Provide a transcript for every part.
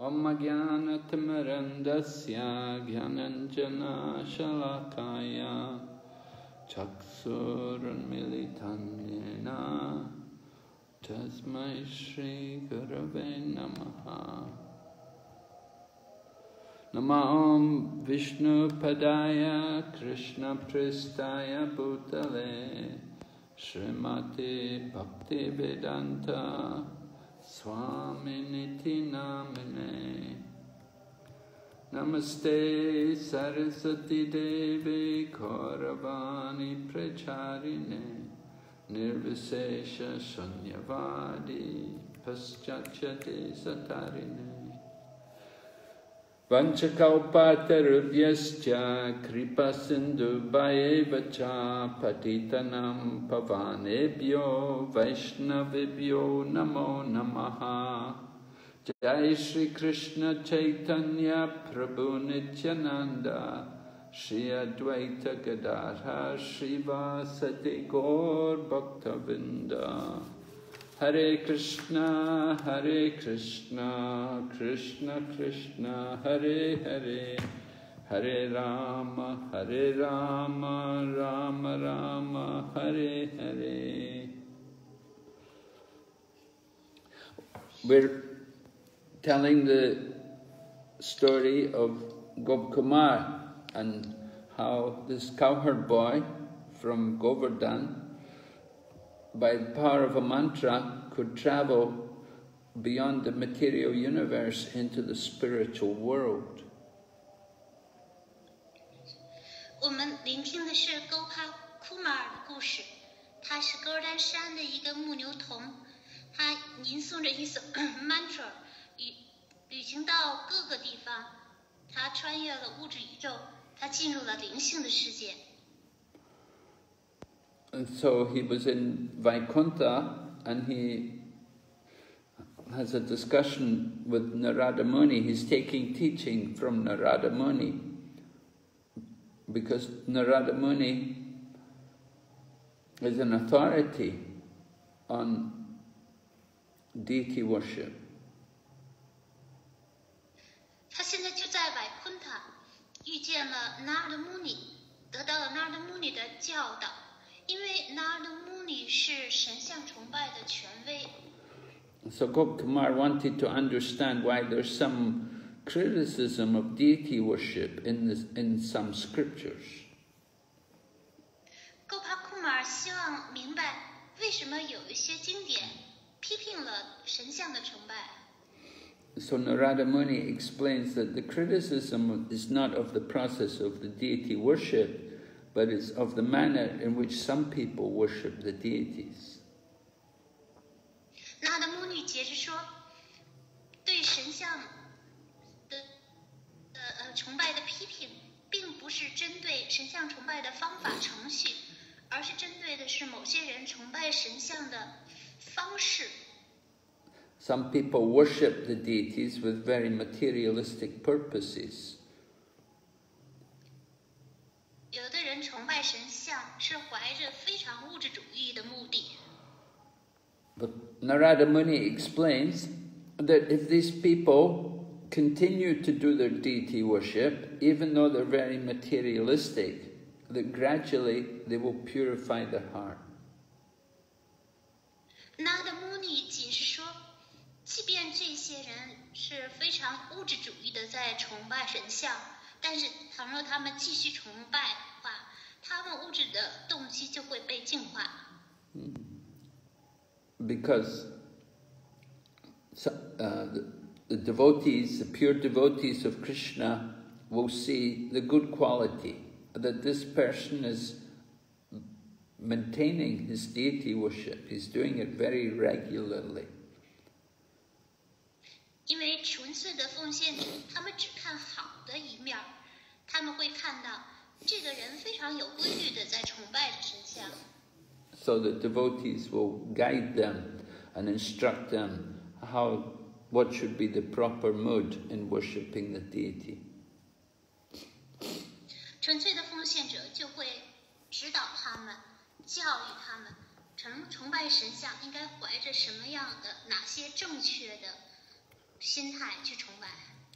Om Jnanatimmirandasya Jnananjana Shalakaya Chaksurunmilitam Yena Tasmai Shri Gurave Namaha. Namah Vishnu Padaya Krishna Pristaya Bhutale Srimati Bhakti Vedanta Swaminiti Namine. Namaste Saraswati Devi Kauravani Pracharine Nirvisesha Shunyavadi Paschachate Satarine Vanchakalpatarubhyascha Kripa Sindhu Bhayevacha Patitanam Pavanebhyo Vaishnavibhyo Namo Namaha. Jai Shri Krishna Chaitanya Prabhu Nityananda Shri Advaita Gadadhar Srivasati Gaur Bhaktavinda. Hare Krishna, Krishna Krishna, Hare Hare, Hare Rama, Rama Rama, Hare Hare. We're telling the story of Gopkumar and how this cowherd boy from Govardhan, by the power of a mantra, could travel beyond the material universe into the spiritual world. 我们聆听的是 Gopkumar 的故事。他是歌丹山的一个牧牛童，他吟诵着一首 mantra， 旅行到各个地方。他穿越了物质宇宙，他进入了灵性的世界。 And so he was in Vaikuntha, and he has a discussion with Narada Muni. He's taking teaching from Narada Muni, because Narada Muni is an authority on deity worship. 他现在就在Vaikuntha遇见了 Narada Muni， 得到了 Narada Muni 的教导。 因为 Narada Muni 是神像崇拜的权威。 So Gopkumar wanted to understand why there's some criticism of deity worship in some scriptures. Gopkumar 希望明白为什么有一些经典批评了神像的崇拜。 So Narada Muni explains that the criticism is not of the process of the deity worship, but it's of the manner in which some people worship the deities. 那的母女解释说，对神像的崇拜的批评，并不是针对神像崇拜的方法程序，而是针对的是某些人崇拜神像的方式。 Some people worship the deities with very materialistic purposes. 有的人崇拜神像是怀着非常物质主义的目的。 But Narada Muni explains that if these people continue to do their deity worship, even though they're very materialistic, that gradually they will purify their heart. Narada Muni 解释说，即便这些人是非常物质主义的在崇拜神像。 但是，倘若他们继续崇拜的话，他们物质的动机就会被净化。Because the devotees, the pure devotees of Krishna, will see the good quality that this person is maintaining his deity worship. He's doing it very regularly. 因为纯粹的奉献者，他们只看好的一面，他们会看到这个人非常有规律的在崇拜着神像。So the devotees will guide them and instruct them what should be the proper mood in worshipping the deity. 纯粹的奉献者就会指导他们，教育他们，崇拜神像应该怀着什么样的、哪些正确的心态去崇拜。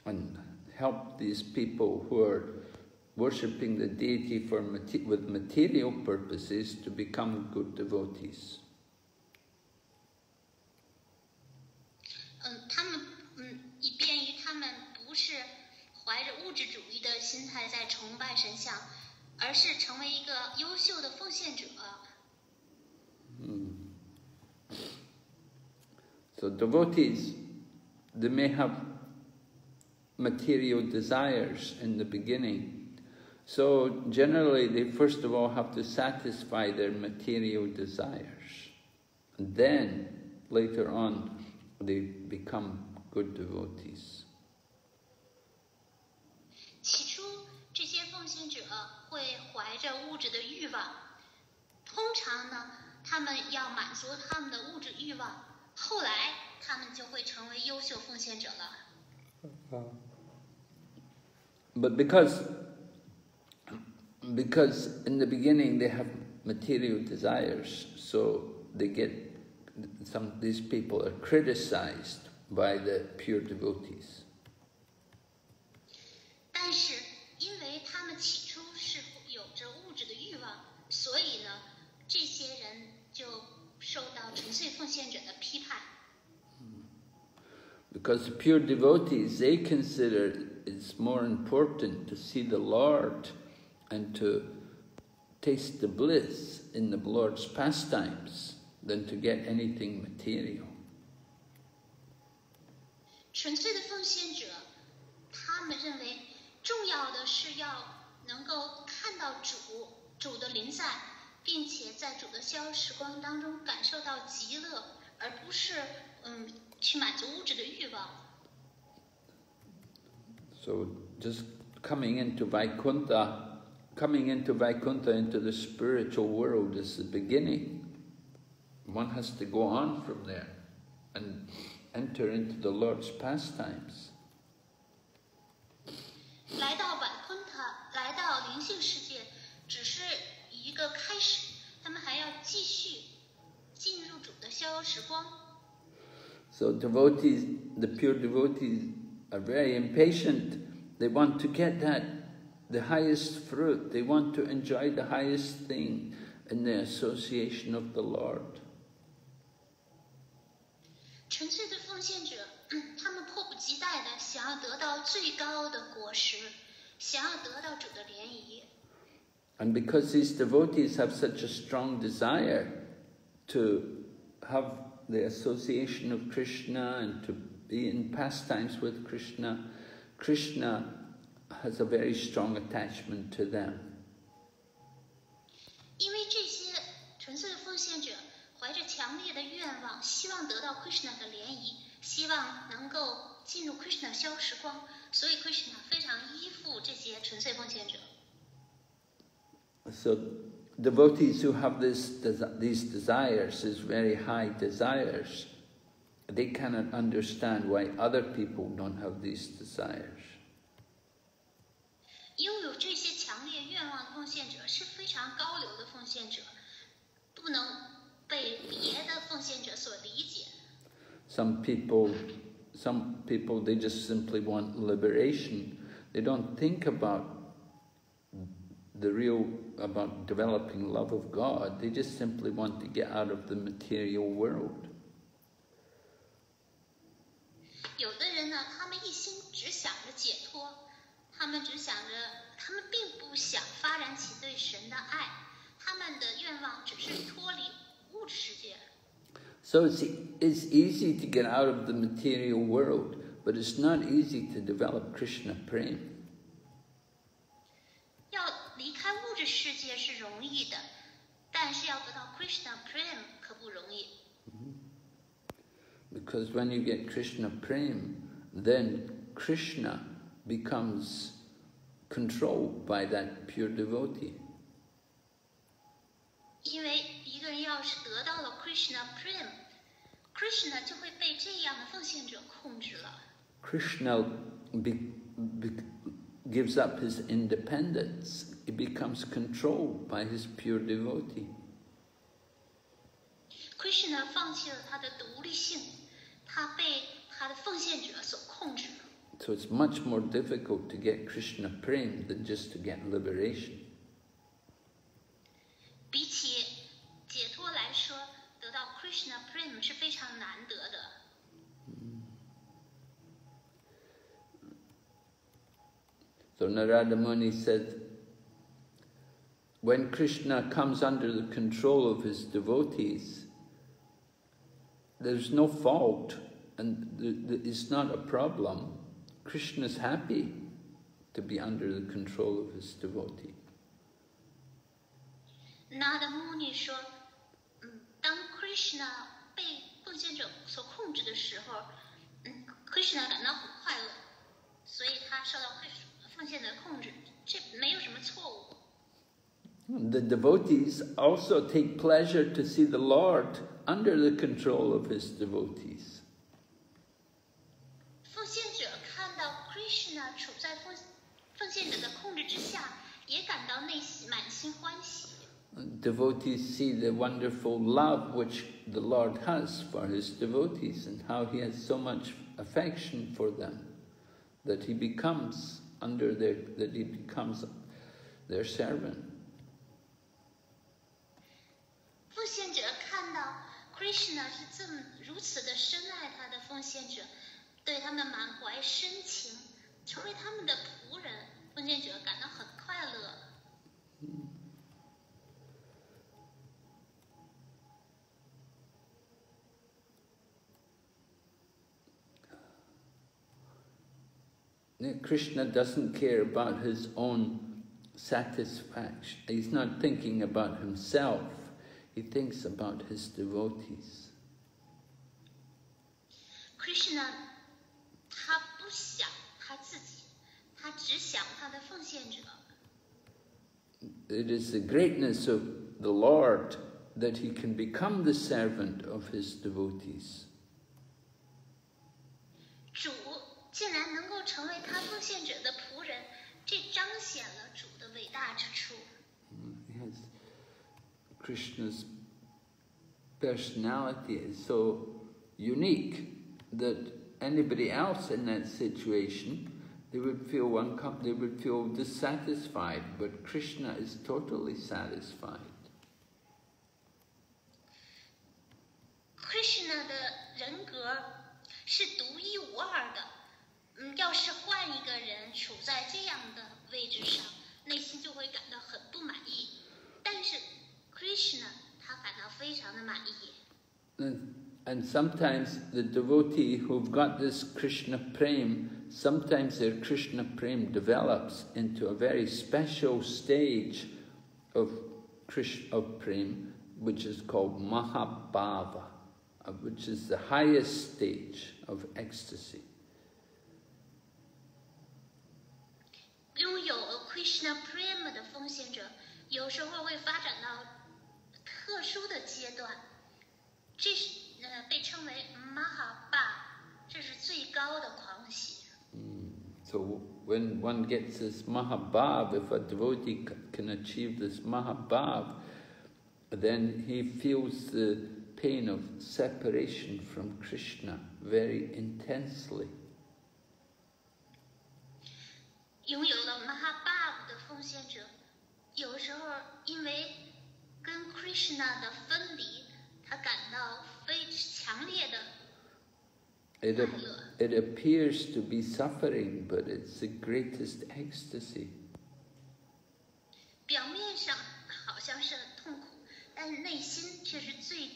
And help these people who are worshipping the deity with material purposes to become good devotees. 他们以便于他们不是怀着物质主义的心态在崇拜神像，而是成为一个优秀的奉献者。So devotees, they may have material desires in the beginning. So generally they first of all have to satisfy their material desires. And then later on they become good devotees. 起初，这些奉献者会怀着物质的欲望，通常呢，他们要满足他们的物质欲望，后来他们就会成为优秀奉献者了。But because in the beginning they have material desires, so these people are criticized by the pure devotees. 但是，因为他们起初是有着物质的欲望，所以呢，这些人就受到纯粹奉献者的批判。Because the pure devotees, they consider it's more important to see the Lord and to taste the bliss in the Lord's pastimes than to get anything material. 纯粹的奉献者，他们认为重要的是要能够看到主的临在，并且在主的逍遥时光当中感受到极乐，而不是去满足物质的欲望。So just coming into Vaikuntha, into the spiritual world is the beginning. One has to go on from there and enter into the Lord's pastimes. 来到百昆塔，来到灵性世界，只是一个开始，他们还要继续进入主的逍遥时光。So devotees, the pure devotees are very impatient. They want to get the highest fruit. They want to enjoy the highest thing in the association of the Lord. 纯粹的奉献者，他们迫不及待的想要得到最高的果实，想要得到主的怜悯。And because these devotees have such a strong desire to have the association of Krishna and to be in pastimes with Krishna, Krishna has a very strong attachment to them. 因为这些纯粹的奉献者怀着强烈的愿望，希望得到 Krishna 的怜悯，希望能够进入 Krishna 逍遥时光，所以 Krishna 非常依附这些纯粹奉献者。So devotees who have these desires, these very high desires, they cannot understand why other people don't have these desires. 拥有这些强烈愿望的奉献者是非常高流的奉献者，不能被别的奉献者所理解。Some people, they just simply want liberation. They don't think about about developing love of God. They just simply want to get out of the material world. 有的人呢，他们一心只想着解脱，他们并不想发展起对神的爱，他们的愿望只是脱离物质世界。So it's easy to get out of the material world, but it's not easy to develop Krishna prema. 要离开物质世界是容易的，但是要得到 Krishna prema 可不容易。Because when you get Krishna prema, then Krishna becomes controlled by that pure devotee. 因为一个人要是得到了 Krishna prema，Krishna 就会被这样的奉献者控制了。Krishna gives up his independence. He becomes controlled by his pure devotee. Krishna 放弃了他的独立性，他他的奉献者所控制。 So it's much more difficult to get Krishna prem than just to get liberation. 比起解脱来说，得到 Krishna Prem 是非常难得的。So Narada Muni said, when Krishna comes under the control of his devotees, there's no fault and it's not a problem. Krishna's happy to be under the control of his devotee. 那的穆尼说，当 Krishna 被奉献者所控制的时候，Krishna 感到很快乐，所以他受到奉献者的控制，这没有什么错误。 The devotees also take pleasure to see the Lord under the control of his devotees. 奉献者看到 Krishna 处在奉献者的控制之下，也感到内心满心欢喜。 Devotees see the wonderful love which the Lord has for his devotees and how he has so much affection for them that he becomes their servant. 奉献者看到 Krishna 是如此的深爱他的奉献者，对他们满怀深情，成为他们的仆人，奉献者感到很快乐。 Krishna doesn't care about his own satisfaction. He's not thinking about himself. He thinks about his devotees. Krishna 他不想他自己，他只想他的奉献者。 It is the greatness of the Lord that he can become the servant of his devotees. 主竟然能够成为他奉献者的仆人，这彰显了主的伟大之处。 Yes. Krishna's personality is so unique that anybody else in that situation, they would feel dissatisfied, but Krishna is totally satisfied. Krishna 的人格是独一无二的。要是换一个人处在这样的位置上，内心就会感到很不满意。但是 Krishna 他感到非常的满意。And sometimes the devotee who've got this Krishna prem, sometimes their Krishna prem develops into a very special stage of prem, which is called Mahabhava, which is the highest stage of ecstasy. 拥有 Krishna Prem 的奉献者，有时候会发展到特殊的阶段，这是被称为 Mahabhava， 这是最高的狂喜。So when one gets this Mahabhava, if a devotee can achieve this Mahabhava, then he feels the pain of separation from Krishna very intensely. 拥有了 Mahabhava 的奉献者，有时候因为跟 Krishna 的分离，他感到非强烈的快乐。It appears to be suffering, but it's the greatest ecstasy. 表面上好像是痛苦，但是内心却是最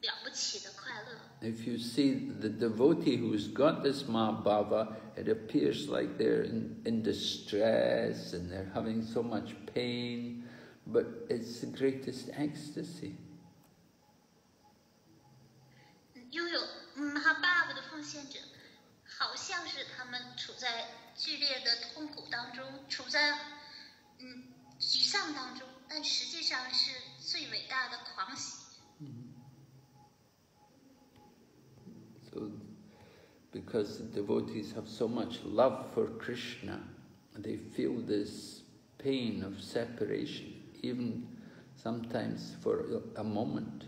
了不起的快乐。If you see the devotee who's got this Mahabhava, it appears like they're in distress and they're having so much pain, but it's the greatest ecstasy. 拥有 Mahabhava 的奉献者，好像是他们处在剧烈的痛苦当中，处在沮丧当中，但实际上是最伟大的狂喜。So, because the devotees have so much love for Krishna, they feel this pain of separation, even sometimes for a moment.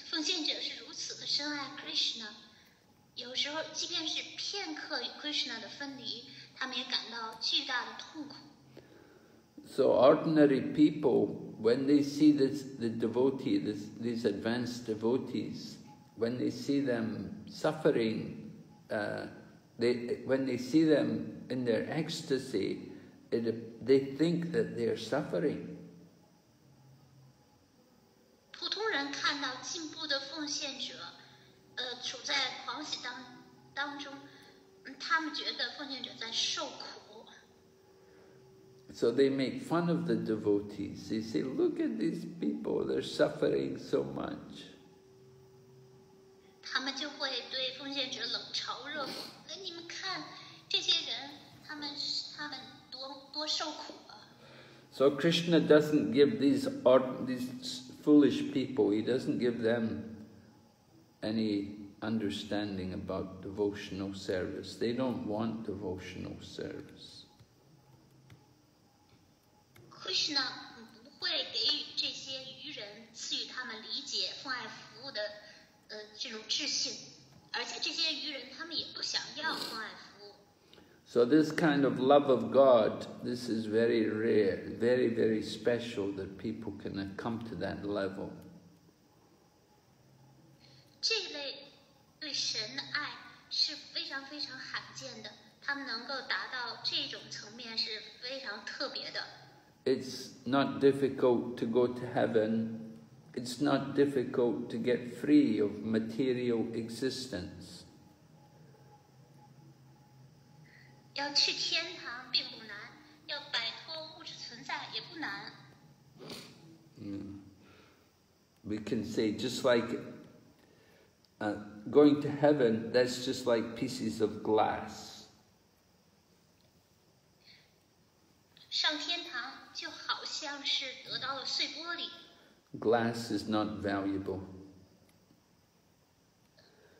奉献者是如此的深深爱 Krishna， 有时候即便是片刻与 Krishna 的分离，他们也感到巨大的痛苦。So ordinary people, when they see the devotee, these advanced devotees, when they see them suffering, when they see them in their ecstasy, they think that they are suffering. 普通人看到进步的奉献者，处在狂喜当中，他们觉得奉献者在受苦。So they make fun of the devotees. They say, "Look at these people; they're suffering so much." 他们就会对奉献者冷嘲热讽。你们看这些人，他们多受苦啊！ So Krishna doesn't give these foolish people, he doesn't give them any understanding about devotional service. They don't want devotional service. Krishna 不会给予这些愚人赐予他们理解奉爱服务的这种自信，而且这些愚人他们也不想要奉爱服务。So this kind of love of God, this is very rare, very, very special that people can come to that level. 这类对神的爱是非常非常罕见的，他们能够达到这种层面是非常特别的。It's not difficult to go to heaven. It's not difficult to get free of material existence. 要去天堂并不难，要摆脱物质存在也不难。We can say just like going to heaven, that's just like pieces of glass. 上天堂就好像是得到了碎玻璃。Glass is not valuable.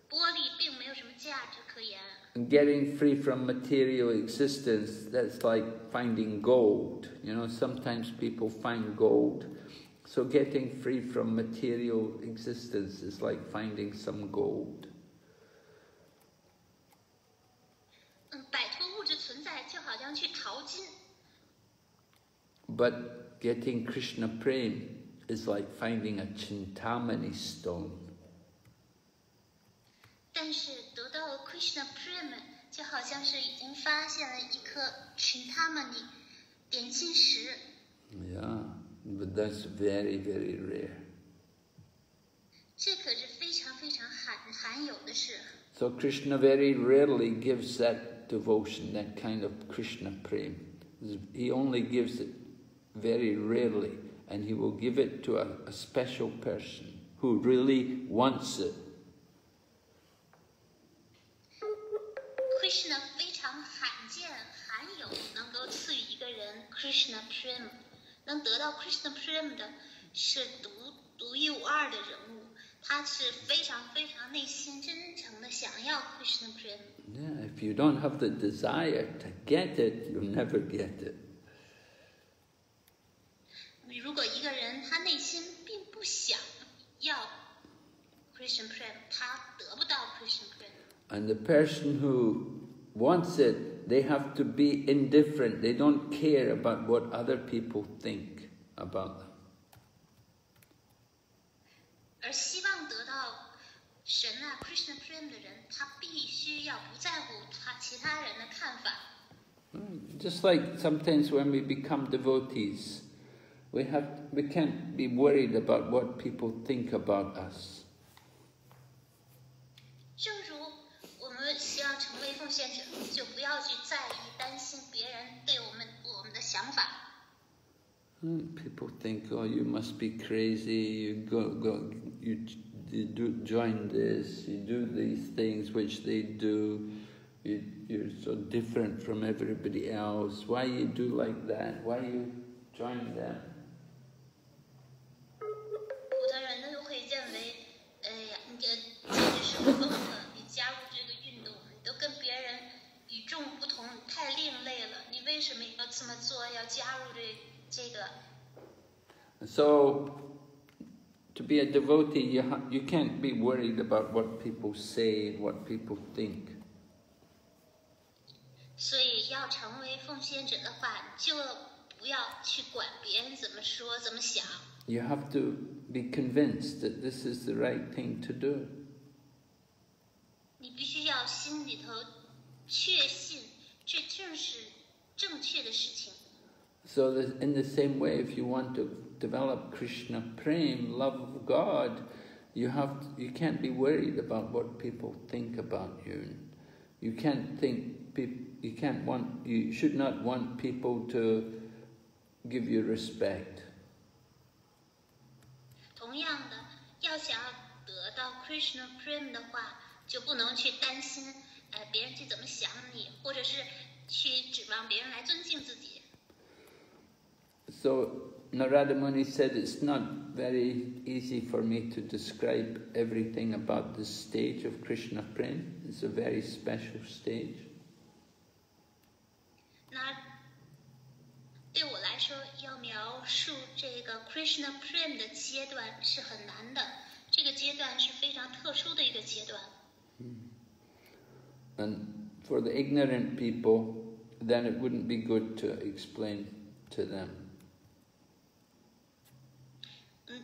玻璃并没有什么价值可言。And getting free from material existence, that's like finding gold. You know, sometimes people find gold. So getting free from material existence is like finding some gold. 摆脱物质存在就好像去淘金。But getting Krishna Prem is like finding a Chintamani stone. 但是得到了 Krishna Prem 就好像是已经发现了一颗 Chintamani 点心石。Yeah, but that's very, very rare. 这可是非常非常罕有的事。So Krishna very rarely gives that devotion, that kind of Krishna Prem. He only gives it very rarely, and he will give it to a special person who really wants it. Krishna 非常罕见、罕有，能够赐予一个人 Krishna Prem， 能得到 Krishna Prem 的是独一无二的人物，他是非常非常内心真诚的想要 Krishna Prem。 Yeah, if you don't have the desire to get it, you'll never get it. 如果一个人他内心并不想要 Krishna Prem， 他得不到 Krishna Prem。 And the person who wants it, they have to be indifferent. They don't care about what other people think about them. 而希望得到神啊 Krishna Prem 的人，他必须要不在乎其他人的看法。 Just like sometimes when we become devotees, we can't be worried about what people think about us. 正如我们希望成为奉献者，就不要去在意、担心别人对我们的想法。 People think, oh, you must be crazy. You join this. You do these things which they do. You're so different from everybody else. Why you do like that? Why you join them? 普通人都会认为，你这简直是疯了！你加入这个运动，你都跟别人与众不同，太另类了。你为什么要这么做？要加入这个？ So, to be a devotee, you can't be worried about what people say, what people think. 所以要成为奉献者的话，就不要去管别人怎么说、怎么想。You have to be convinced that this is the right thing to do. 你必须要心里头确信，这正是正确的事情。So that in the same way, if you want to develop Krishna prem, love of God, you can't be worried about what people think about you. You should not want people to give you respect. 同样的，要想要得到 Krishna prem 的话，就不能去担心，别人去怎么想你，或者是去指望别人来尊敬自己。So Narada Muni said it's not very easy for me to describe everything about this stage of Krishna prem. It's a very special stage. 那对我来说，要描述这个 Krishna prem 的阶段是很难的。这个阶段是非常特殊的一个阶段。And for the ignorant people, then it wouldn't be good to explain to them.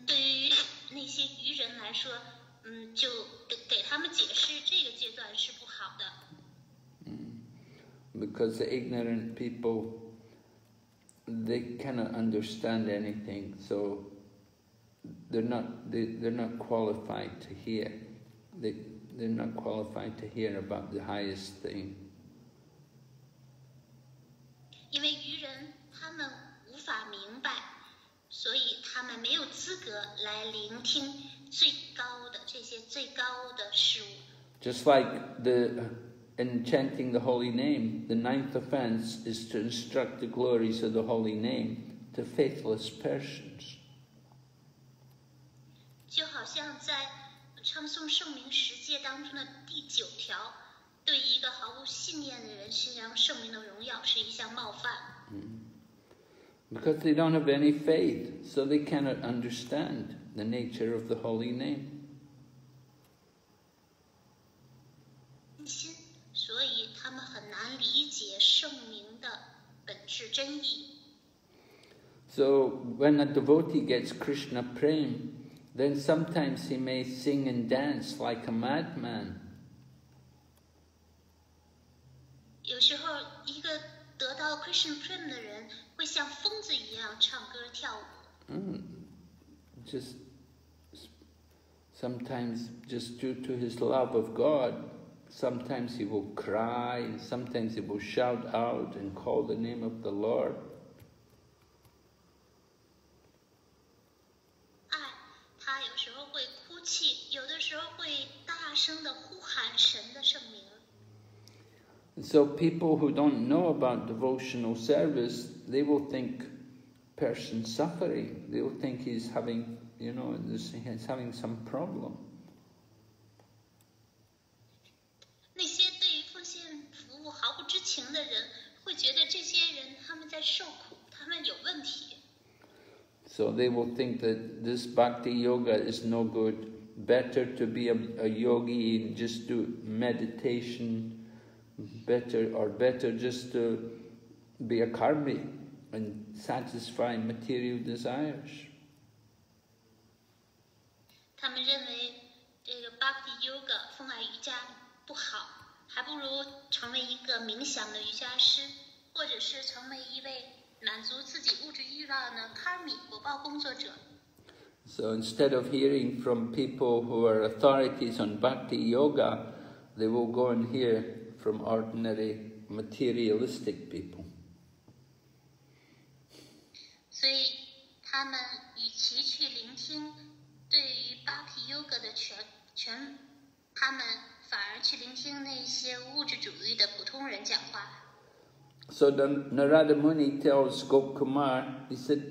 对于那些愚人来说，就给他们解释这个阶段是不好的。Because the ignorant people, they cannot understand anything, so they're not qualified to hear. They're not qualified to hear about the highest thing. 因为愚人他们无法明白，所以他们没有资格来聆听最高的这些最高的事物。Just like in chanting the holy name, the ninth offense is to instruct the glories of the holy name to faithless persons. 就好像在唱诵圣名十诫当中的第9条，对一个毫无信念的人宣扬圣名的荣耀是一项冒犯。Because they don't have any faith, so they cannot understand the nature of the holy name. 所以他们很难理解圣名的本质真意。So when a devotee gets Krishna prem, then sometimes he may sing and dance like a madman. 有时候，一个得到 Krishna prem 的人会像疯子一样唱歌跳舞。Just sometimes, just due to his love of God, sometimes he will cry, sometimes he will shout out and call the name of the Lord. 他有时候会哭泣，有的时候会大声的呼喊神的圣名。So people who don't know about devotional service, they will think person suffering. They will think he's having, he's having some problem. 那些对于奉献服务毫不知情的人，会觉得这些人他们在受苦，他们有问题。So they will think that this bhakti yoga is no good. Better to be a yogi and just do meditation. Better just to be a karmi and satisfy material desires. 他们认为这个 bhakti yoga 风爱瑜伽不好，还不如成为一个冥想的瑜伽师，或者是成为一位满足自己物质欲望的 karmi 果报工作者。So instead of hearing from people who are authorities on bhakti yoga, they will go and hear from ordinary materialistic people. 所以他们与其去聆听对于 bhakti yoga 的他们反而去聆听那些物质主义的普通人讲话。So Narada Muni tells Gopkumar, he said,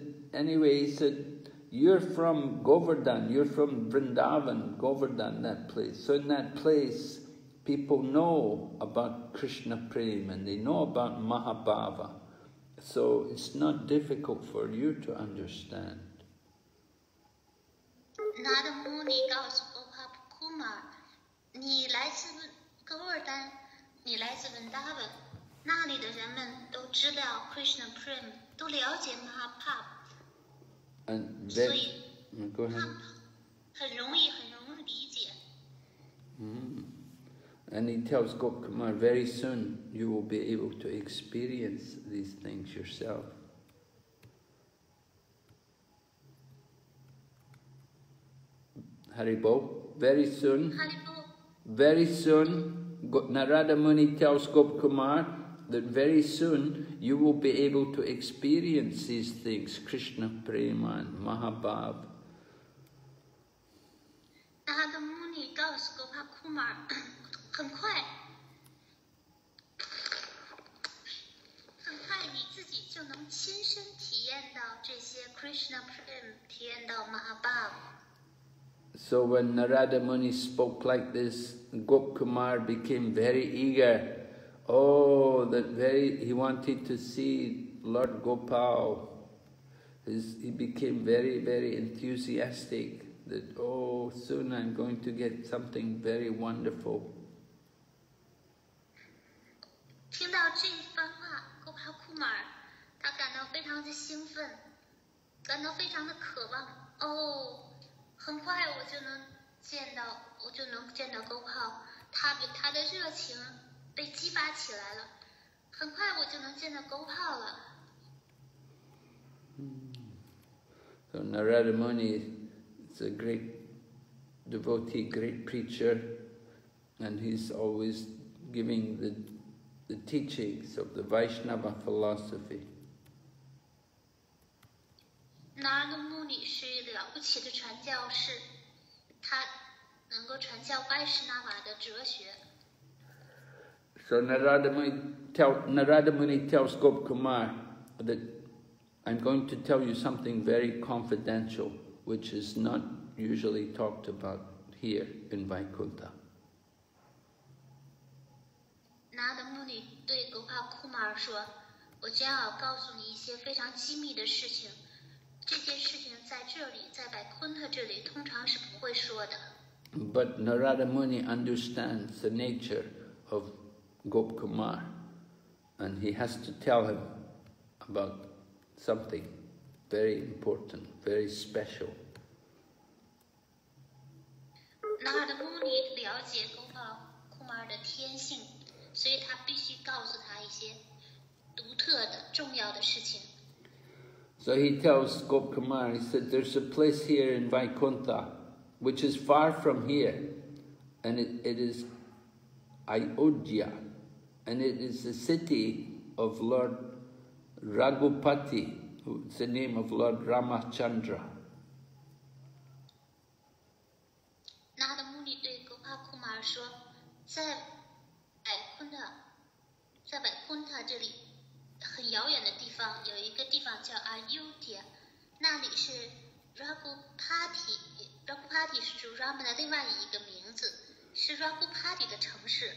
you're from Govardhan, you're from Vrindavan, Govardhan, that place. So in that place, people know about Krishna prem and they know about Mahabhava. So it's not difficult for you to understand. 拿的穆尼告诉 Gopal Kumar， 你来自戈尔丹，你来自文达文，那里的人们都知道 Krishna Prem， 都了解 Mahabhava， 所以他们很容易理解。And he tells Gopkumar, very soon you will be able to experience these things yourself. Haribol, very soon, Narada Muni tells Gopkumar that very soon you will be able to experience these things, Krishna Prema and Mahabhava. 那的穆尼告诉 Gopal Kumar， 很快你自己就能亲身体验到这些 Krishna Prem， 体验到 Mahabhava。 So when Narada Muni spoke like this, Gopkumar became very eager. Oh, he wanted to see Lord Gopal. He became very, very enthusiastic that, oh, soon I'm going to get something very wonderful. 听到这番话 ，Gopal Kumar 他感到非常的兴奋，感到非常的渴望。哦，很快我就能见到 Gopal， 他的热情被激发起来了。很快我就能见到 Gopal 了。So Narada Muni is a great devotee, great preacher, and he's always giving the teachings of the Vaishnava philosophy. 拿的穆尼是了不起的传教士，他能够传教歪什那瓦的哲学。So Narada Muni tells Gopkumar that I'm going to tell you something very confidential, which is not usually talked about here in Vaikuntha. 拿的穆尼对 Gopal Kumar 说：“我将要告诉你一些非常机密的事情，这件事情在这里，在Vaikuntha这里通常是不会说的。” But Narada Muni understands the nature of Gopkumar, and he has to tell him about something very important, very special. 拿的穆尼了解 Gopal Kumar 的天性，所以他必须告诉他一些独特的、重要的事情。So he tells Gopkumar, he said, there's a place here in Vaikuntha, which is far from here, and it is Ayodhya, and it is the city of Lord Raghupati, it's the name of Lord Ramachandra. 拿的穆尼对 Gopal Kumar 说，在Vaikuntha这里很遥远的地方，有一个地方叫 Ayodhya， 那里是 Raghupati 是主 Rama 的另外一个名字，是 Raghupati 的城市。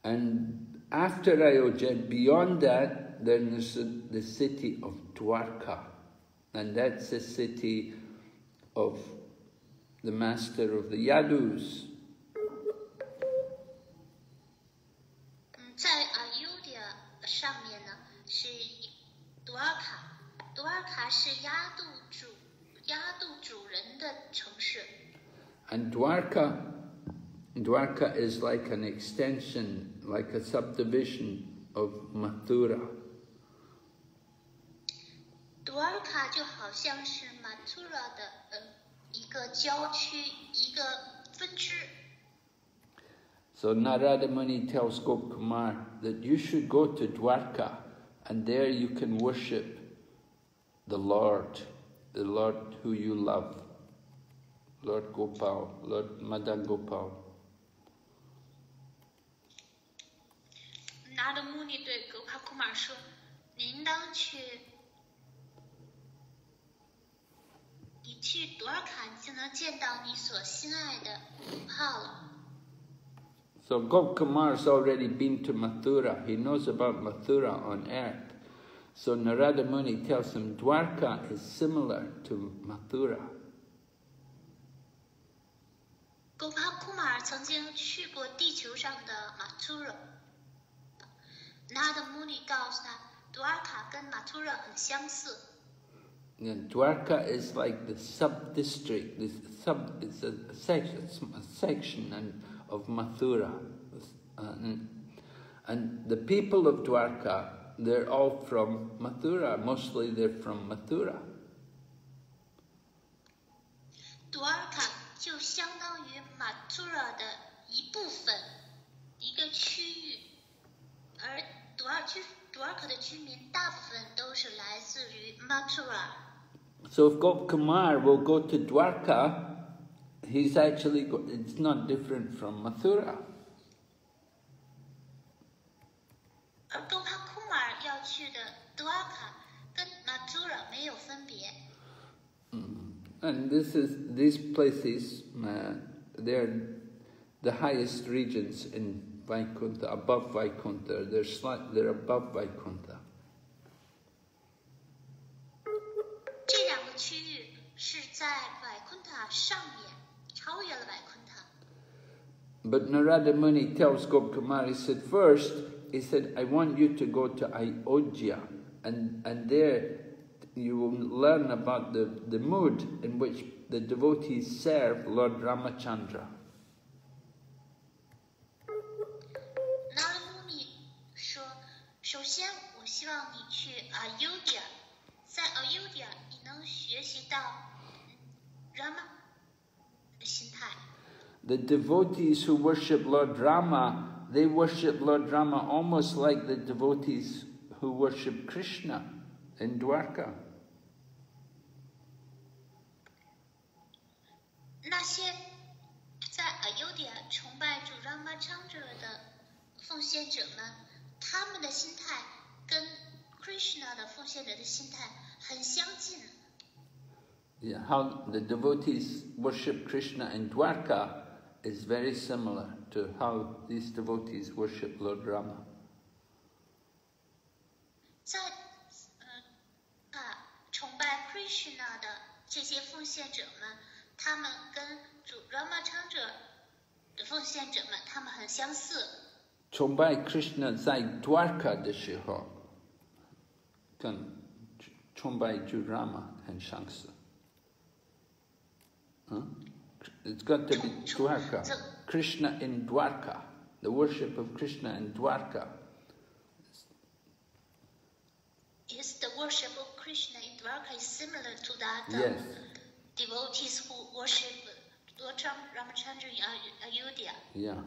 And after Ayodhya, beyond that, then there's the city of Dwarka, and that's the city of the master of the Yadus. 在 Ayodhya 上面呢是 Dwarka 是压度主人的城市。And Dwarka is like an extension, like a subdivision of Mathura. Dwarka 就好像是 Mathura 的一个郊区，一个分支。So Narada Muni tells Gopkumar that you should go to Dwarka, and there you can worship the Lord who you love, Lord Gopal, Lord Madan Gopal. 拿的穆尼对 Gopal Kumar 说：“你去 Dwarka 你就能见到你所心爱的 Gopal 了。” So Gopkumar's already been to Mathura. He knows about Mathura on earth. So Narada Muni tells him Dwarka is similar to Mathura. Gopal曾经去过地球上的马图拉，Narada Muni 告訴他 Dwarka 跟马图拉很相似。And Dwarka is like the sub-district, it's a section of Mathura. And the people of Dwarka, they're all from Mathura, mostly they're from Mathura. Dwarka 就相当于马图拉的一部分，一个区域，而Dwarka 的居民大部分都是来自于 Mathura。So if Gopkumar will go to Dwarka, it's not different from Mathura. 而 Gopal 要去的 Dwarka 跟 Mathura 没有分别。And these places, they're the highest regions in Vaikuntha, above Vaikuntha. They're above Vaikuntha. 这两个区域是在 Vaikuntha 上面，超越了 Vaikuntha。But Narada Muni tells Gopkumar, he said, I want you to go to Ayodhya, and there you will learn about the mood in which the devotees serve Lord Ramachandra. Narada Muni 说，首先我希望你去 Ayodhya， 在 Ayodhya 你能学习到 Rama 的心态。The devotees who worship Lord Rama, they worship Lord Rama almost like the devotees who worship Krishna in Dwarka. 那些在 Ayodhya 崇拜主 Ramachandra 的奉献者们，他们的心态跟 Krishna 的奉献者的心态很相近。Yeah, how the devotees worship Krishna in Dwarka is very similar to how these devotees worship Lord Rama. 在崇拜 Krishna 的这些奉献者们，他们跟主 Ramachandra 的奉献者们，他们很相似。崇拜 Krishna 在 Dwarka 的时候，跟崇拜主 Rama 很相似。It's got to be Dwarka. Krishna in Dwarka. The worship of Krishna in Dwarka. Yes, the worship of Krishna in Dwarka is similar to that Yes. Devotees who worship Lord Ramachandra in Ayodhya. Yeah.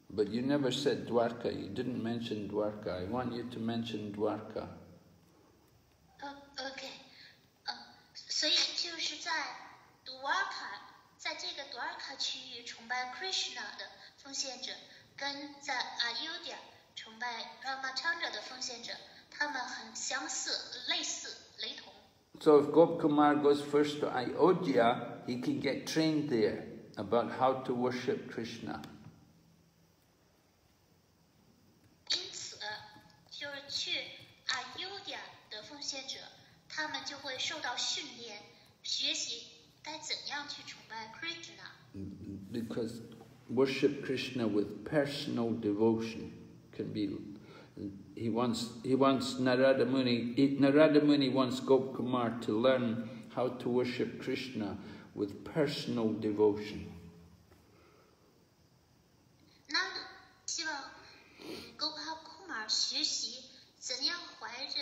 But you never said Dwarka. You didn't mention Dwarka. I want you to mention Dwarka. OK， 所以就是在 Dwarka， 在这个 Dwarka 区域崇拜 Krishna 的奉献者，跟在 Ayodhya 崇拜 Ramachandra 的奉献者，他们很相似、类似、雷同。So if Gopkumar goes first to Ayodhya, he can get trained there about how to worship Krishna. 因此，就是去 Ayodhya 的奉献者，他们就会受到训练，学习该怎样去崇拜 Krishna。 Because worship Krishna with personal devotion can be. He wants Narada Muni wants Gopkumar to learn how to worship Krishna with personal devotion. 那希望 Gopal 学习怎样怀着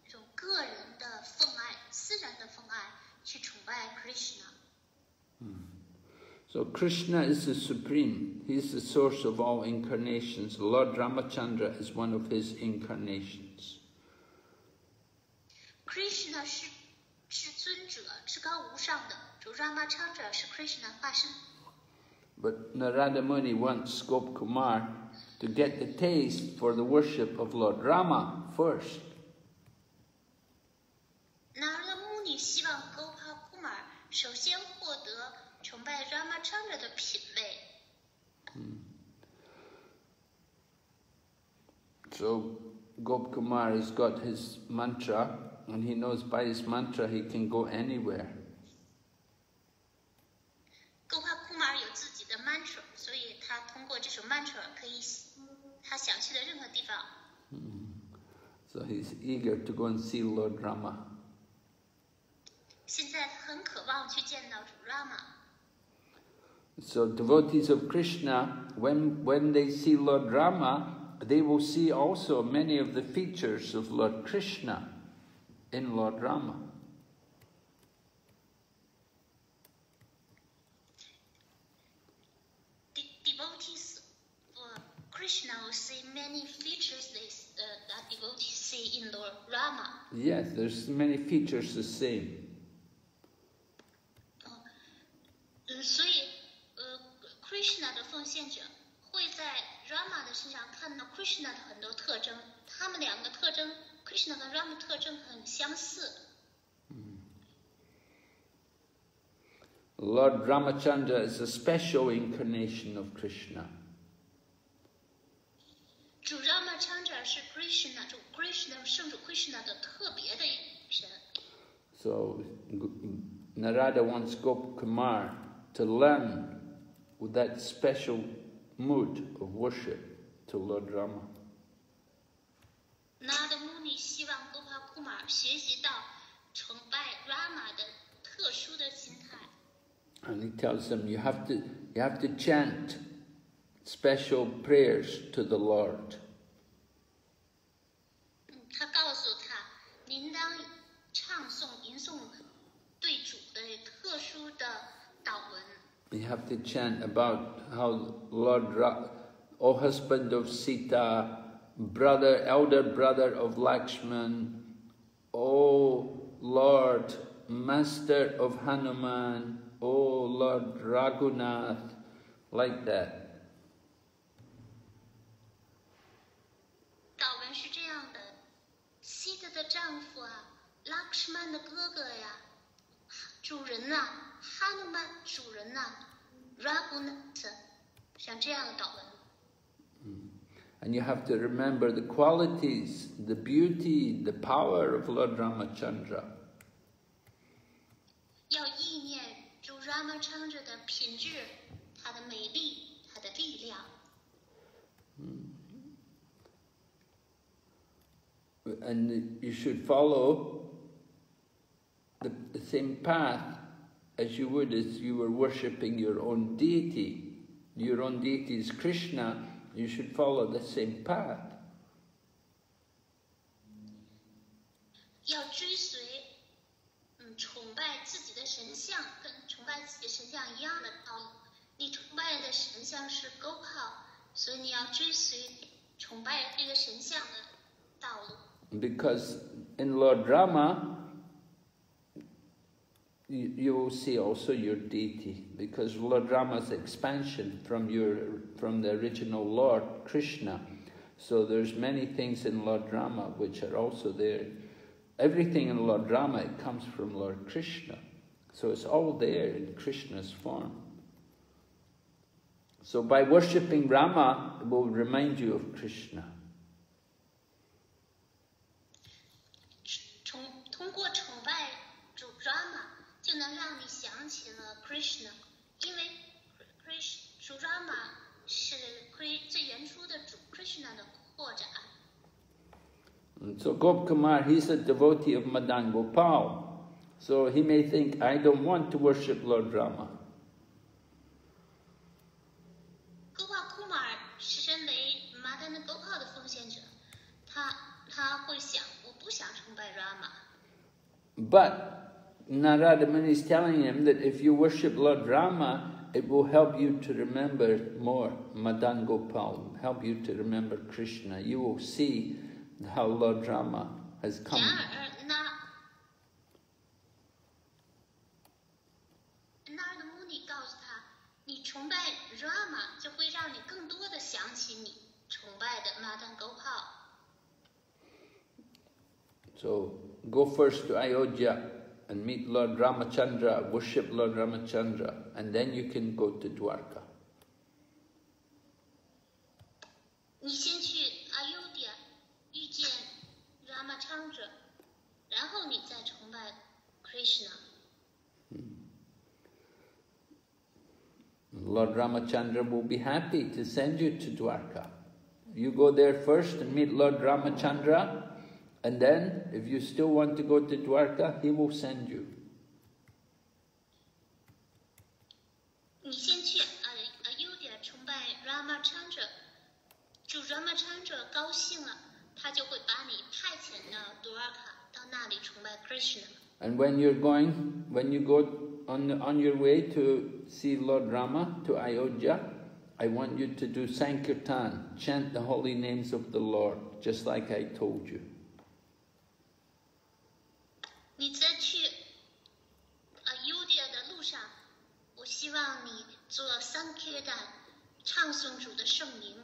这种个人的奉爱、私人的奉爱去崇拜 Krishna。 So Krishna is the supreme. He's the source of all incarnations. Lord Ramachandra is one of his incarnations. Krishna 是至尊者，至高无上的。主 Ramachandra 是 Krishna 化身。 But Narada Muni wants Gopkumar to get the taste for the worship of Lord Rama first. Narada Muni 希望 Gopal 首先获得崇拜 Ramachandra 的品味。So Gopkumar has got his mantra, and he knows by his mantra he can go anywhere. Gopal mantra 可以他想去的任何地方。So he's eager to go and see Lord Rama. 现在他很渴望去见到主 Rama。 So devotees of Krishna, when they see Lord Rama, they will see also many of the features of Lord Krishna in Lord Rama. Devotees for Krishna will see many features that devotees see in Lord Rama. Yes, there's many features the same. 所以Krishna 的奉献者会在 Rama 的身上看到 Krishna 的很多特征，他们两个特征 Krishna 和 Rama 特征很相似。Lord Ramachandra is a special incarnation of Krishna. 主 Ramachandra 是 Krishna 主 Krishna 圣主 Krishna 的特别的神。So Narada wants Gopkumar to learn with that special mood of worship to Lord Rama. Narada Muni 希望 Gopakumar 学习到崇拜 Rama 的特殊的心态。And he tells them, you have to chant special prayers to the Lord. 他告诉他，您当唱诵吟诵对主的特殊的祷文。You have to chant about how Lord, O husband of Sita, elder brother of Lakshman, O Lord, master of Hanuman, O Lord Raghunath, like that. 祷文是这样的：西德的丈夫啊，拉克什曼的哥哥呀，主人呐、哈努曼主人呐、Raghunath， 像这样的祷文。And you have to remember the qualities, the beauty, the power of Lord Ramachandra. 要意念主 Ramachandra 的品质，他的美丽，他的力量。And you should follow the same path as you would if you were worshipping your own deity. Your own deity is Krishna, you should follow the same path. 要追随，崇拜自己的神像，跟崇拜自己的神像一样的道路。你崇拜的神像是 Gopal， 所以你要追随崇拜这个神像的道路。Because in Lord Rama, you will see also your deity, because Lord Rama's expansion from the original Lord Krishna. So there's many things in Lord Rama which are also there. Everything in Lord Rama, it comes from Lord Krishna. So it's all there in Krishna's form. So by worshipping Rama, it will remind you of Krishna. 通过崇拜主 Rama， 就能让你想起了 Krishna， 因为主 Rama 是最原初的主 Krishna 的扩展。And so Gopkumar, he's a devotee of Madan Gopal. So he may think, I don't want to worship Lord Rama. Gopakumar 是身为 Madan Gopal 的奉献者，他会想，我不想崇拜 Rama。 But Narada Muni is telling him that if you worship Lord Rama, it will help you to remember more Madan Gopal, help you to remember Krishna. You will see how Lord Rama has come. 然而Narada Muni 告诉他，你崇拜 Rama 就会让你更多的想起你崇拜的 Madan Gopal。 So go first to Ayodhya and meet Lord Ramachandra, worship Lord Ramachandra, and then you can go to Dwarka. 你先去 Ayodhya 遇见 Ramachandra， 然后你再崇拜 Krishna。Lord Ramachandra will be happy to send you to Dwarka. You go there first and meet Lord Ramachandra, and then, if you still want to go to Dwarka, he will send you. 你先去优点崇拜 Ramachandra， 主 Ramachandra 高兴了，他就会把你派遣到 Dwarka， 到那里崇拜 Krishna。 And when you go on your way to see Lord Rama, to Ayodhya, I want you to do Sankirtan, chant the holy names of the Lord, just like I told you. 你在去优点的路上，我希望你做 Sankirtan， 唱诵主的圣名。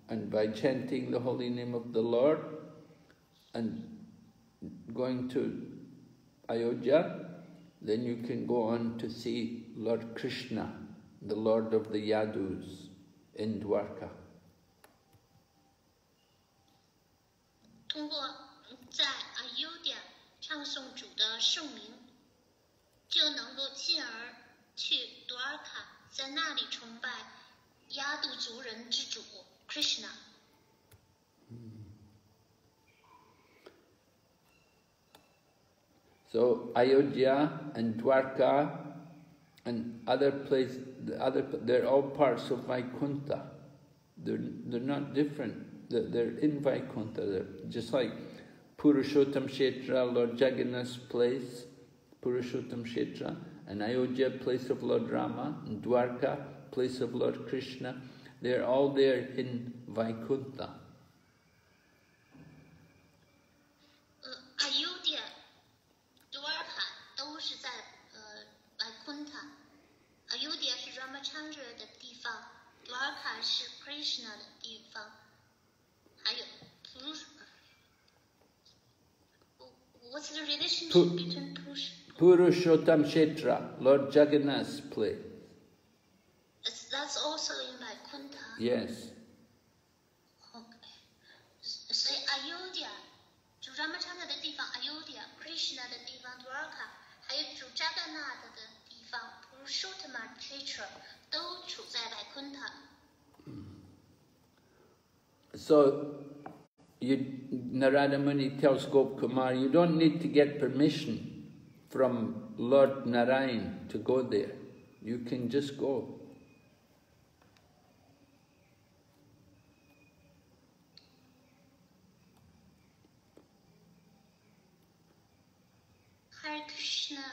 And by chanting the holy name of the Lord and going to Ayodhya, then you can go on to see Lord Krishna, the Lord of the Yadus, in Dwarka. 通过在优点唱诵主的圣名，就能够进而去 Dwarka， 在那里崇拜亚度族人之主 Krishna。 So Ayodhya and Dwarka and other places, they're all parts of Vaikuntha. They're not different. They're in Vaikuntha. They're just like Purushottam Kshetra, Lord Jagannath's place, Purushottam Kshetra, and Ayodhya, place of Lord Rama, and Dwarka, place of Lord Krishna. They're all there in Vaikuntha. 优点 Dwarka 都是在Vaikuntha。优点是 Ramachandra 的地方， Dwarka 是 Krishna 的地方，还有 What's the relationship between Purushottam Kshetra, Lord Jagannath's place. That's also in Vaikuntha. Yes. Okay. 所以 Ayodhya 主 Ramachandra 的地方 Ayodhya， Krishna 的地方 Dwarka， 还有主 Jagannath 的地方 Purushottam Kshetra 都处在 Vaikuntha。 So, Narada Muni tells Gopkumar, you don't need to get permission from Lord Narayan to go there. You can just go. Hare Krishna.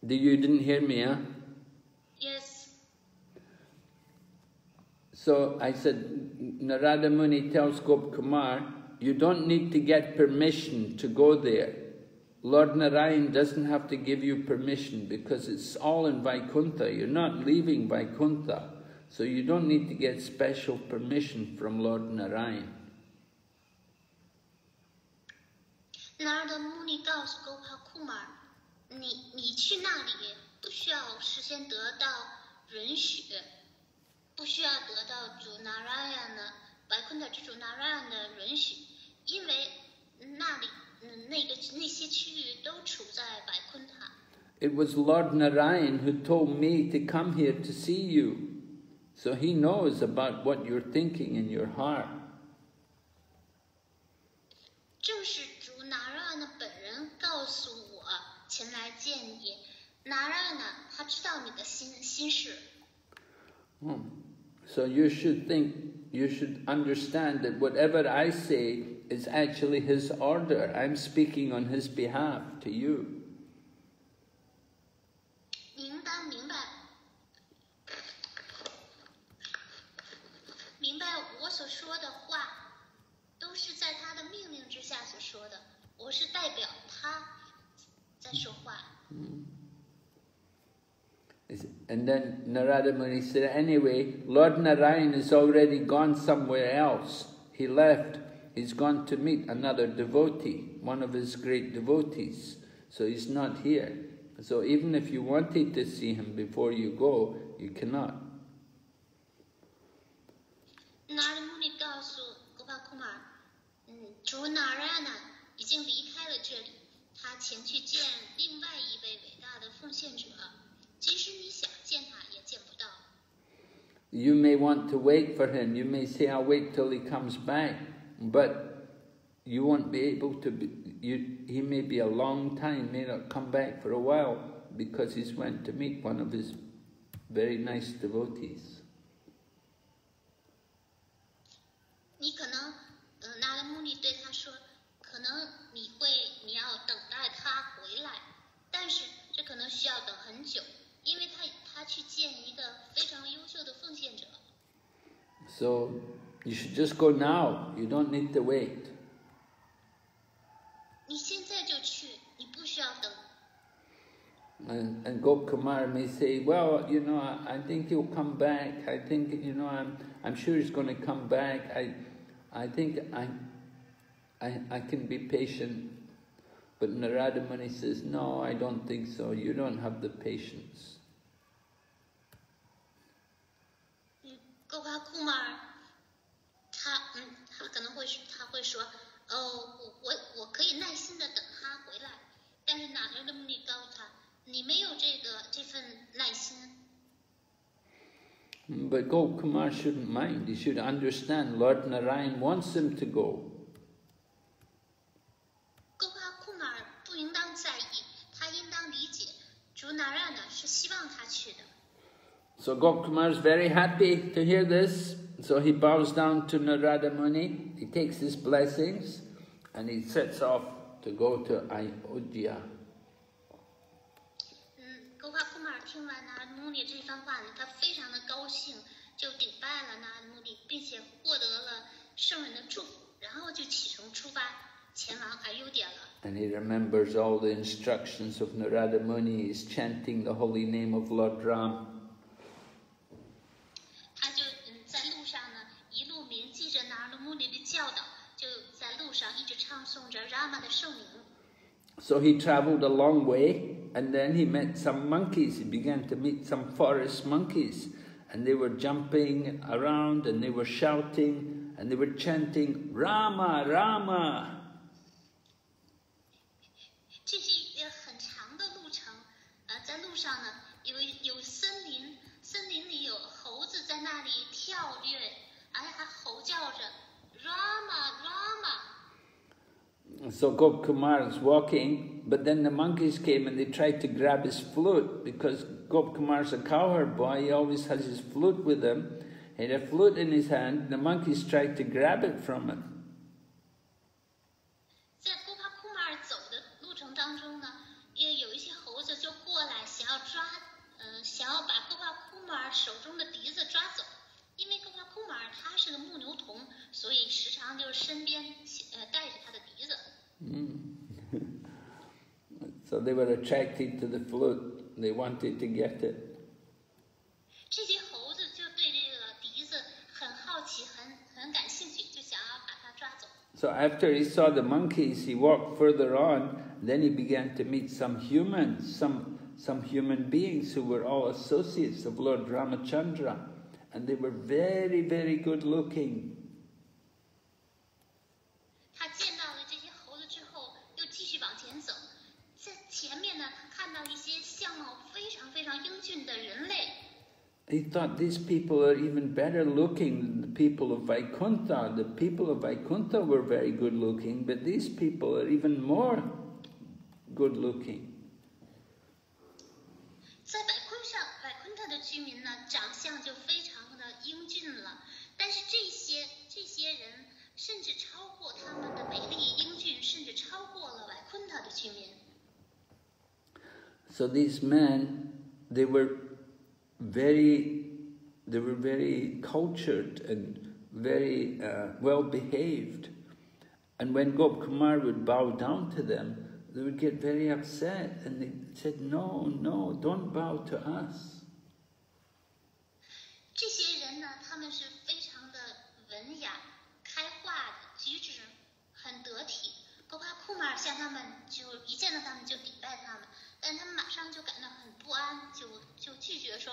You didn't hear me, huh? Yes. So I said, Narada Muni tells Gopkumar, you don't need to get permission to go there. Lord Narayan doesn't have to give you permission because it's all in Vaikuntha. You're not leaving Vaikuntha. So you don't need to get special permission from Lord Narayan. Narada Muni 告诉 Gopkumar， 你去那里不需要事先得到允许，不需要得到主 Narayan 的 Vaikuntha 之主 Narayan 的允许，因为那里那些区域都处在 Vaikuntha。 It was Lord Narayan who told me to come here to see you. So he knows about what you're thinking in your heart. 正是主 Narayan 本人告诉我前来见你。 Narayan 他知道你的心事。 So you should understand that whatever I say is actually his order. I'm speaking on his behalf to you. 你应当明白我所说的话都是在他的命令之下所说的，我是代表他在说话。 And then Narada Muni said, anyway, Lord Narayan has already gone somewhere else. He left. He's gone to meet another devotee, one of his great devotees. So he's not here. So even if you wanted to see him before you go, you cannot. Narada Muni 告诉 Gopkumar，主哪吒呢已经离开了这里，他前去见另外一位伟大的奉献者，即使你想见他也见不到。You may want to wait for him. You may say, I'll wait till he comes back. But you won't be able to he may be a long time, may not come back for a while, because he's went to meet one of his very nice devotees. 你可能拿了目的对他说，可能你要等待他回来，但是这可能需要等很久，因为他去见一个非常优秀的奉献者。So you should just go now. You don't need to wait. 你现在就去，你不需要等。And Gopkumar may say, well, I think he'll come back. I think, I'm sure he's going to come back. I think I can be patient. But Narada Muni says, no, I don't think so. You don't have the patience. Gopa Kumar, 他可能会说，我可以耐心的等他回来，但是Narada Muni告诉他，你没有这份耐心。But Gopkumar shouldn't mind. He should understand Lord Narayan wants him to go. Gopa Kumar 不应当在意，他应当理解，主Narayana是希望他去的。So Gopkumar is very happy to hear this. So he bows down to Narada Muni. He takes his blessings and he sets off to go to Ayodhya. Gopa Kumar 听完Narada Muni 这番话呢，他非常的高兴，就顶拜了Narada Muni，并且获得了圣人的祝福，然后就启程出发，前往Ayodhya了。And he remembers all the instructions of Narada Muni. He's chanting the holy name of Lord Ram. 他就在路上呢，一路铭记着Narada Muni的教导，就在路上一直唱诵着 Rama 的圣名。So he traveled a long way, and then he met some monkeys. He began to meet some forest monkeys, and they were jumping around, and they were shouting, and they were chanting, Rama, Rama. 这是一个很长的路程，在路上呢，有森林，森林里有猴子在那里跳跃，还吼叫着 Rama Rama。 So Gopkumar is walking, but then the monkeys came and they tried to grab his flute, because Gopkumar's a cowherd boy, he always has his flute with him. He had a flute in his hand, the monkeys tried to grab it from him. 在Gopa Kumar 走的路程当中呢，也有一些猴子就过来想要把Gopa Kumar 手中的笛子抓走，因为Gopa Kumar 他是个牧牛童，所以时常就身边带着他的笛子。So they were attracted to the flute, they wanted to get it. 这些猴子就对这个笛子很好奇，很感兴趣，就想要把它抓走。So after he saw the monkeys, he walked further on, then he began to meet some humans, some human beings who were all associates of Lord Ramachandra, and they were very, very good looking. 他见到了这些猴子之后，又继续往前走，在前面呢看到一些相貌非常非常英俊的人类。He thought these people are even better looking than the people of Vaikuntha. The people of Vaikuntha were very good looking, but these people are even more good looking. 在Vaikuntha的居民呢，长相就非常的英俊了，但是这些人甚至超过他们的美丽英俊，甚至超过了Vaikuntha的居民。So these men, they were very cultured and very well behaved, and when Gopkumar would bow down to them, they would get very upset and they said, no, don't bow to us. 这些人呢，他们是非常的文雅、开化的，举止很得体。Gopa Kumar 向他们一见到他们就礼拜他们，但他们马上就感到很不安，就拒绝说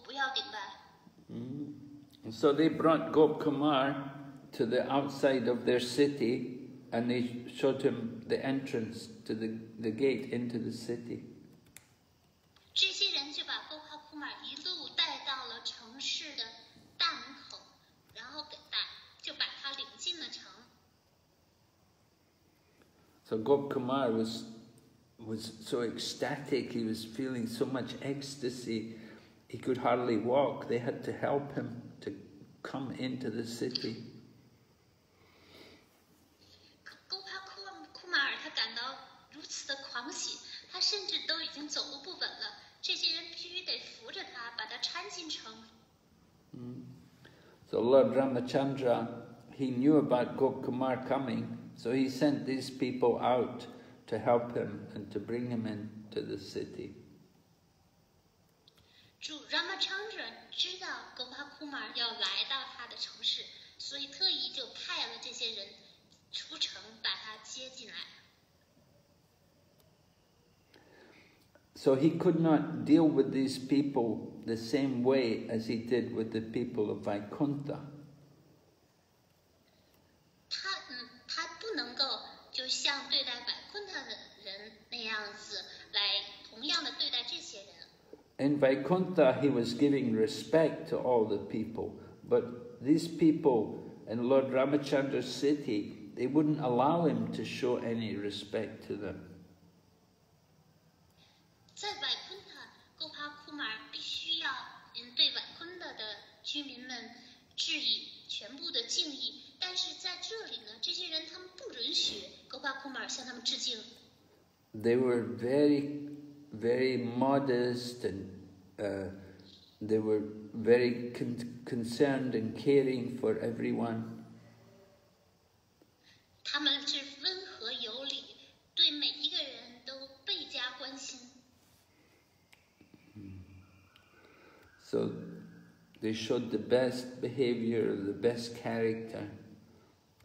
不要顶拜。So they brought Gopkumar to the outside of their city, and they showed him the entrance to the gate into the city. 这些人就把 Gopal 一路带到了城市的大门口，然后就把他领进了城。So Gopkumar was so ecstatic, he was feeling so much ecstasy, he could hardly walk. They had to help him to come into the city. Gopal 他感到如此的狂喜，他甚至都已经走路不稳了。这些人必须得扶着他，把他搀进城。So Lord Ramachandra, he knew about Gopkumar coming, so he sent these people out to help him and to bring him into the city. 主 Ramachandra 知道 Gopal 要来到他的城市，所以特意就派了这些人出城把他接进来。So he could not deal with these people the same way as he did with the people of Vaikuntha. 他不能够就像对待Vaikuntha的人那样子来同样的对待这些人。In Vaikuntha, he was giving respect to all the people, but these people in Lord Ramachandra's city, they wouldn't allow him to show any respect to them. 在Vaikuntha，Gopal 必须要对Vaikuntha的居民们致以全部的敬意，但是在这里呢，这些人他们不允许Gopal 向他们致敬。They were very, very modest, and they were very concerned and caring for everyone. 他们是温和有礼，对每一个人都倍加关心。So they showed the best behavior, the best character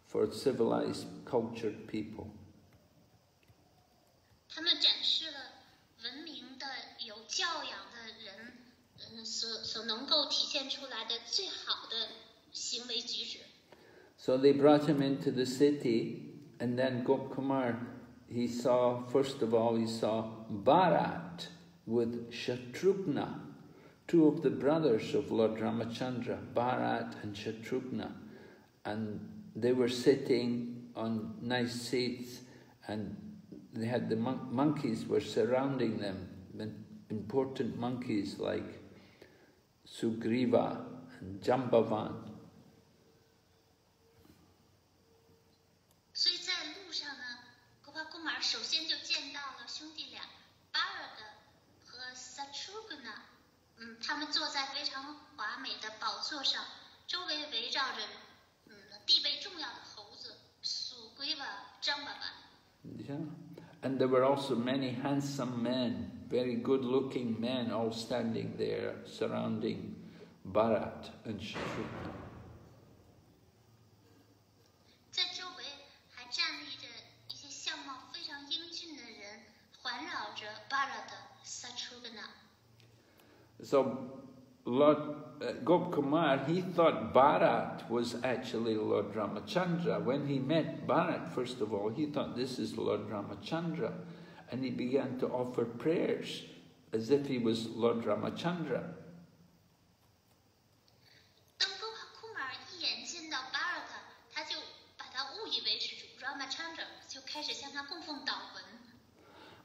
for civilized, cultured people. 他们展示了文明的、有教养的人，所能够体现出来的最好的行为举止。So they brought him into the city, and then Gopkumar, he saw, first of all, he saw Bharat with Shatrughna, two of the brothers of Lord Ramachandra, Bharat and Shatrughna, and they were sitting on nice seats, and they had the monkeys were surrounding them, important monkeys like Sugriva and Jambavan. 所以在路上呢，Gopal 首先就见到了兄弟俩 Bharat 和 Shatrughna。他们坐在非常华美的宝座上，周围围绕着地位重要的猴子Sugriva、Jambavan。 Yeah. And there were also many handsome men, very good-looking men, all standing there surrounding Bharat and Shatrughna. 在周围还站立着一些相貌非常英俊的人，环绕着 Bharat、Shatrughna。 So Lord Gopkumar, he thought Bharat was actually Lord Ramachandra. When he met Bharat, first of all, he thought this is Lord Ramachandra, and he began to offer prayers as if he was Lord Ramachandra. 当 Gopal 一眼见到 Bharat， 他就把他误以为是主 Ramachandra， 就开始向他供奉祷文。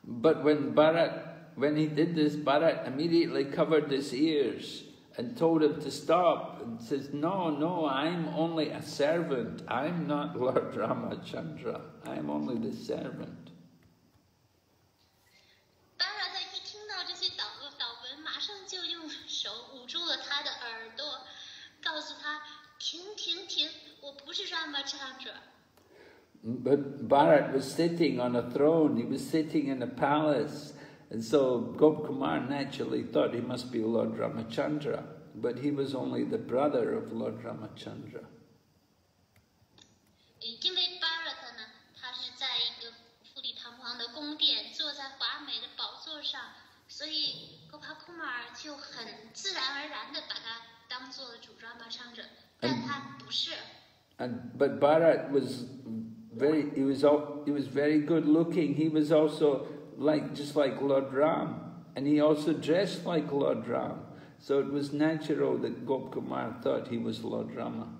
But when he did this, Bharat immediately covered his ears and told him to stop, and says, no, I'm only a servant. I'm not Lord Ramachandra. I'm only the servant. Bharat 一听到这些祷文，马上就用手捂住了他的耳朵，告诉他停，我不是 Ramachandra。 But Bharat was sitting on a throne. He was sitting in a palace. And so Gopkumar naturally thought he must be Lord Ramachandra, but he was only the brother of Lord Ramachandra. 因为 Bharat 呢，他是在一个富丽堂皇的宫殿，坐在华美的宝座上，所以 Gopal 就很自然而然地把他当做了主 Ramachandra， 但他不是。But Bharat was he was very good looking. He was also just like Lord Ram, and he also dressed like Lord Ram. So it was natural that Gopkumar thought he was Lord Rama.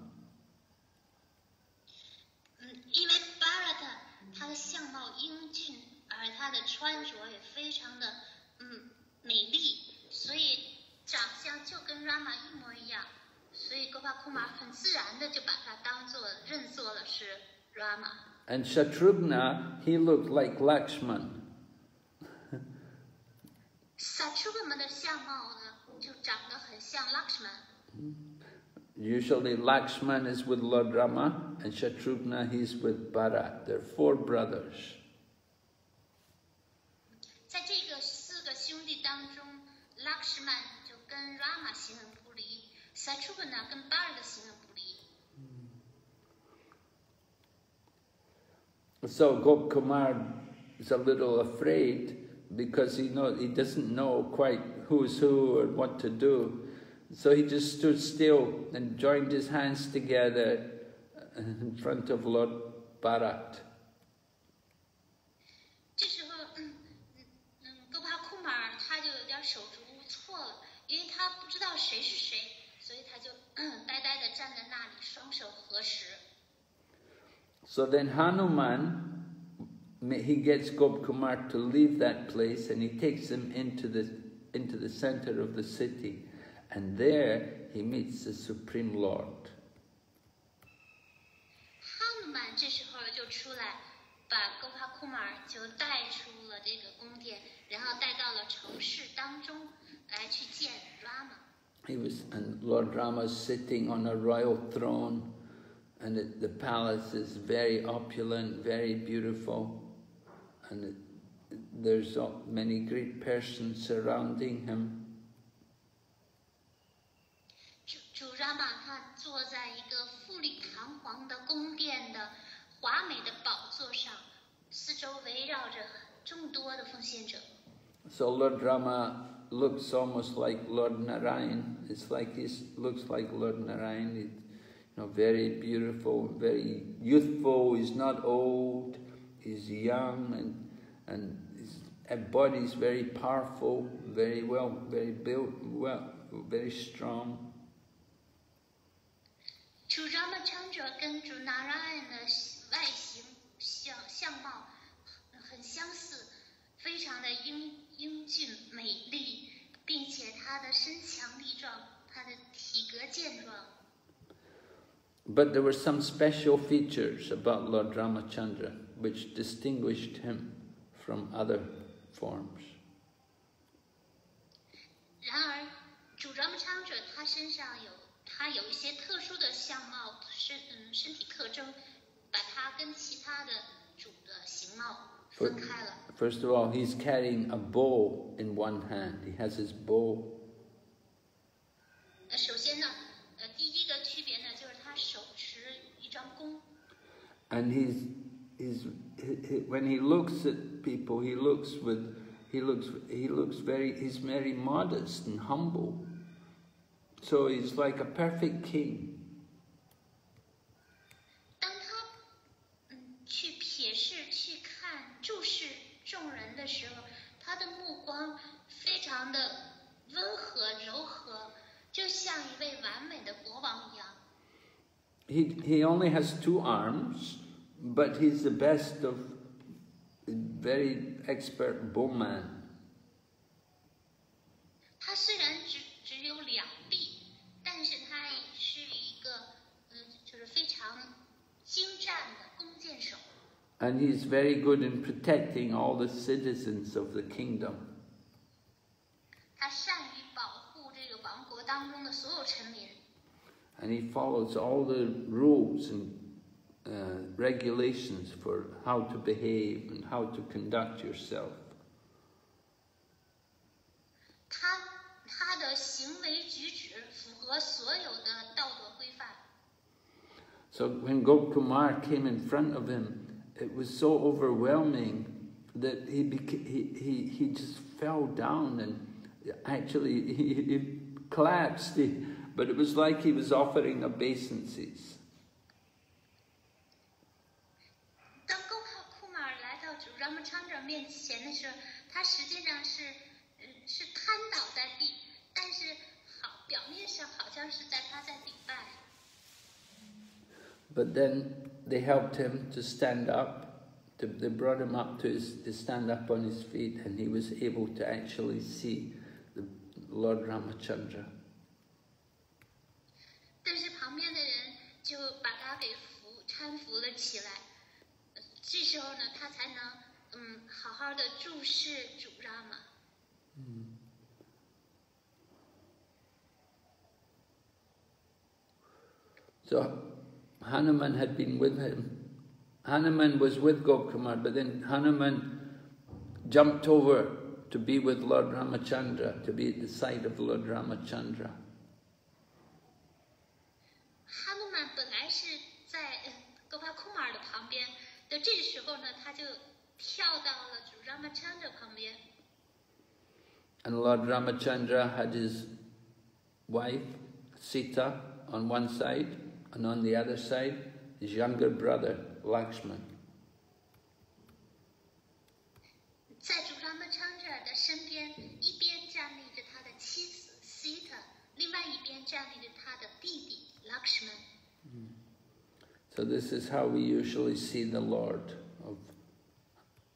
因为 Bharat 他的相貌英俊，而他的穿着也非常的美丽，所以长相就跟 Rama 一模一样，所以 Gopkumar 很自然的就把他认作了是 Rama。 And Shatrugna, he looked like Lakshman. Shatrugna 的相貌呢，就长得很像 Lakshman。 Usually Lakshman is with Lord Rama, and Shatrugna he's with Bharat. They're 4 brothers. 在这个4个兄弟当中 ，Lakshman 就跟 Rama 形影不离 ，Shatrugna 跟 Bharat 形影不离。 So Gopkumar is a little afraid because he doesn't know quite who's who or what to do. So he just stood still and joined his hands together in front of Lord Bharat. 这时候，Gopkumar 他就有点手足无措了，因为他不知道谁是谁，所以他就呆呆地站在那里，双手合十。 So then Hanuman, he gets Gopkumar to leave that place, and he takes him into the center of the city, and there he meets the Supreme Lord. Hanuman 这时候就出来，把 Gopkumar 就带出了这个宫殿，然后带到了城市当中来去见 Rama。 And Lord Rama is sitting on a royal throne, and the palace is very opulent, very beautiful, and there's many great persons surrounding him. 主 Rama 他坐在一个富丽堂皇的宫殿的华美的宝座上，四周围绕着众多的奉献者。 So Lord Rama looks almost like Lord Narayan. It's like looks like Lord Narayan. He's, very beautiful, very youthful. He's not old. He's young, and his body is very powerful, very built, very strong. 主 Ramachandra 跟主 Narayan 的外形相貌很相似，非常的英俊美丽，并且他的身强力壮，他的体格健壮。 But there were some special features about Lord Ramachandra which distinguished him from other forms. 然而，主 Ramachandra 他身上有一些特殊的相貌，身体特征，把他跟其他的主的形貌分开了。 First of all, he's carrying a bow in one hand. He has his bow. 首先呢，第一个区别呢，就是他手持一张弓。 And when he looks at people, he's very modest and humble. So he's like a perfect king. 当他去瞥视、去看、注视众人的时候，他的目光非常的温和柔和，就像一位完美的国王一样。 He only has 2 arms, but he's the best of very expert bowman. 他虽然只有2臂，但是他也是一个就是非常精湛的弓箭手。 And he's very good in protecting all the citizens of the kingdom. 他善于保护这个王国当中的所有臣民。 And he follows all the rules and regulations for how to behave and how to conduct yourself. 他的行为举止符合所有的道德规范。 So when Gopkumar came in front of him, it was so overwhelming that he just fell down, and actually he collapsed. But it was like he was offering obeisances. 他实际上是瘫倒在地，但是表面上好像是他在礼拜。But then they helped him to stand up. They brought him up to stand up on his feet, and he was able to actually see the Lord Ramachandra. 但是旁边的人就把他给搀扶了起来。这时候呢，他才能好好的注视主拉玛。So Hanuman had been with him. Hanuman was with Gokumar, but then Hanuman jumped over to be with Lord Ramachandra, to be at the side of Lord Ramachandra. 哈努曼本来是在戈巴库马尔的旁边，的这个时候呢，他就跳到了主 Ramachandra 旁边。And Lord Ramachandra had his wife, Sita, on one side, and on the other side, his younger brother, Lakshman. 在主 Ramachandra 的身边，一边站立着他的妻子 Sita， 另外一边站立着他的弟弟 Lakshman。So this is how we usually see the Lord of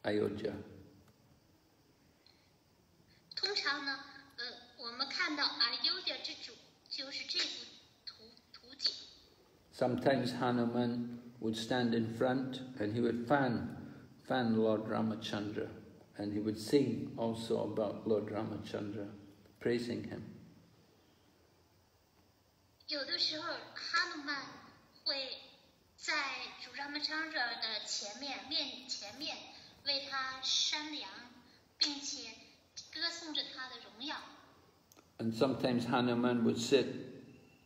Ayodhya. 通常呢，我们看到Ayodhya之主就是这幅图景。Sometimes Hanuman would stand in front and he would fan Lord Ramachandra, and he would sing also about Lord Ramachandra, praising him. 有的时候，哈努曼会在主 Ramachandra 的前面为他扇凉，并且歌颂着他的荣耀。And sometimes Hanuman would sit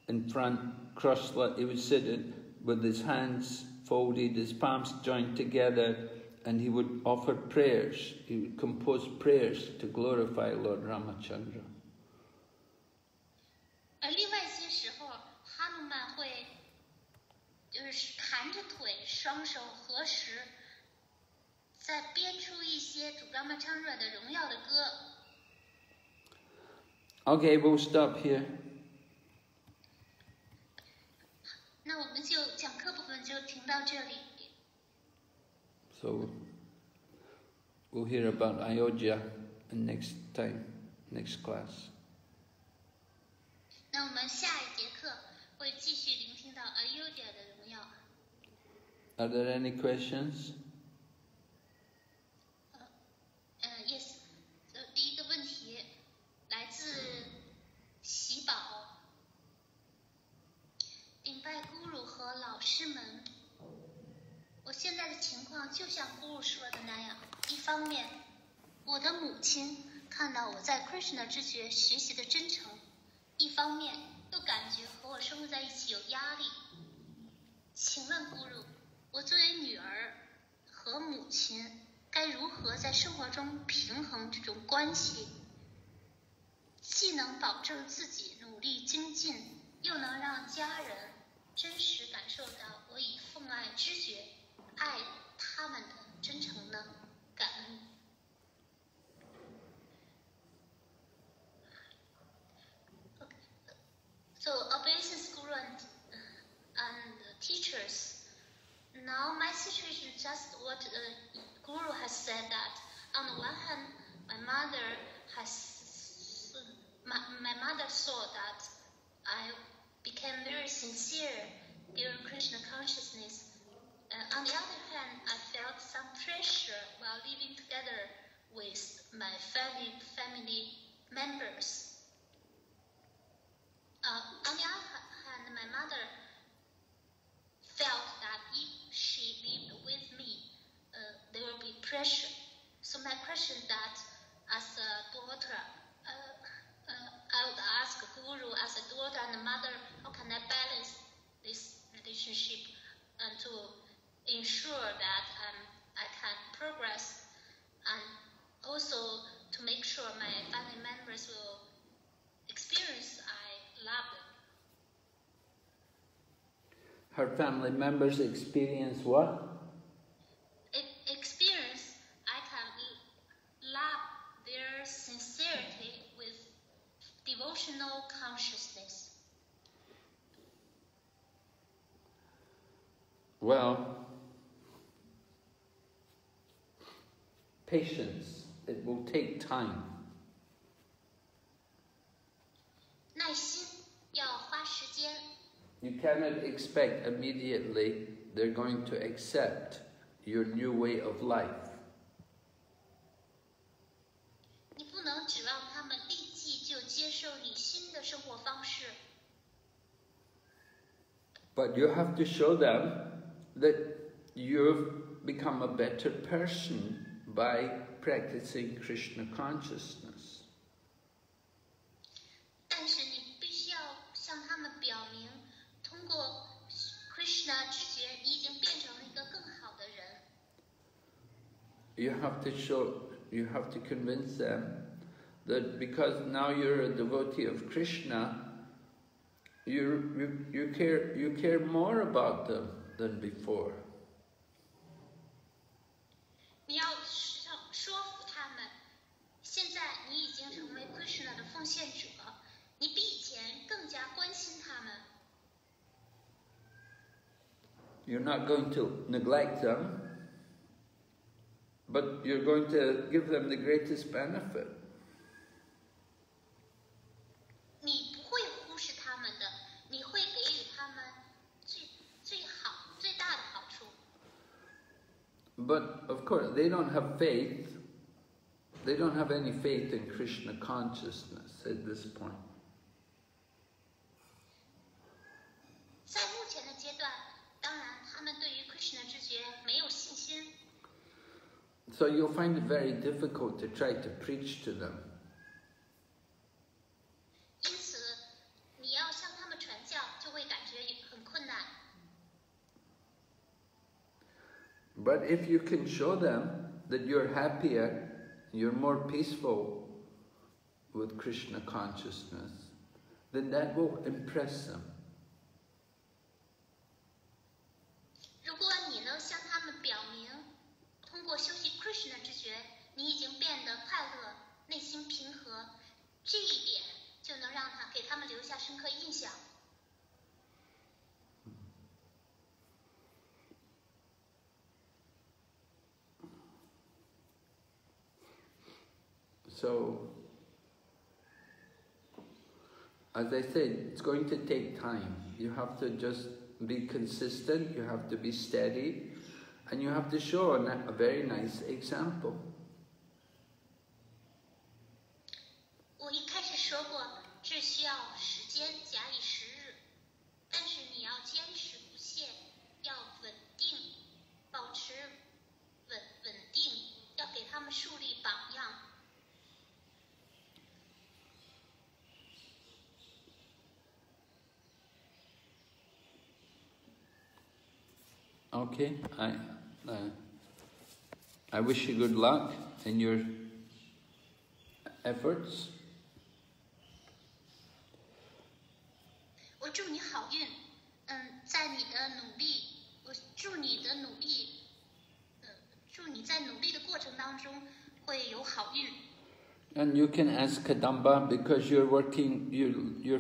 in front, he would sit with his hands folded, his palms joined together, and he would offer prayers. He would compose prayers to glorify Lord Ramachandra. 而另外一些时候，哈努曼会就是盘着腿，双手合十，再编出一些主 Ramachandra 的荣耀的歌。Okay, we'll stop here. 那我们就讲课部分就停到这里。So we'll hear about Ayodhya in next class. 那我们下一节课会继续聆听到 Ayodhya 的荣耀。Are there any questions? Yes. 第一个问题来自喜宝，顶拜Guru和老师们。我现在的情况就像Guru说的那样，一方面，我的母亲看到我在 Krishna 之学学习的真诚，一方面又感觉和我生活在一起有压力。请问Guru，我作为女儿和母亲，该如何在生活中平衡这种关系，既能保证自己努力精进，又能让家人真实感受到我以奉爱之觉爱他们的真诚呢？感恩。So obeisance Guru and teachers. Now my situation is just what Guru has said, that on the one hand, my mother saw that I became very sincere during Krishna consciousness. On the other hand, I felt some pressure while living together with my family members. On the other hand, my mother felt that if she lived with me, there will be pressure. So my question is that, as a daughter, I would ask Guru, as a daughter and a mother, how can I balance this relationship and to ensure that I can progress, and also to make sure my family members will experience I love them. Her family members experience what? Experience I can love their sincerity with devotional consciousness. Well, patience, it will take time. 耐心，要花时间。 You cannot expect immediately they're going to accept your new way of life. 你不能指望他们立即就接受你新的生活方式。 But you have to show them that you've become a better person by practicing Krishna consciousness. 但是你必须要向他们表明，通过 Krishna 知觉，你已经变成了一个更好的人。 You have to convince them that because now you're a devotee of Krishna, you care more about them than before. 你要说服他们，现在你已经成为 Krishna 的奉献者，你比以前更加关心他们。 You're not going to neglect them, but you're going to give them the greatest benefit. 你不会忽视他们的，你会给予他们最好、最大的好处。 But of course, they don't have faith. They don't have any faith in Krishna consciousness at this point. 在目前的阶段，当然他们对于 Krishna 知觉没有信心， So you'll find it very difficult to try to preach to them. 因此你要向他们传教，就会感觉很困难。 But if you can show them that you're happier, you're more peaceful with Krishna consciousness, then that will impress them. 如果你能向他们表明，通过修习 Krishna 知觉，你已经变得快乐，内心平和，这一点就能让给他们留下深刻印象。 So, as I said, it's going to take time. You have to just be consistent, you have to be steady, and you have to show a very nice example. 我一开始说过，这需要时间，假以时日。但是你要坚持不懈，要稳定，保持稳定，要给他们树立榜样。 Okay, I wish you good luck in your efforts. 我祝你好运，在你的努力，我祝你的努力，祝你在努力的过程当中会有好运。 And you can ask Kadamba because you're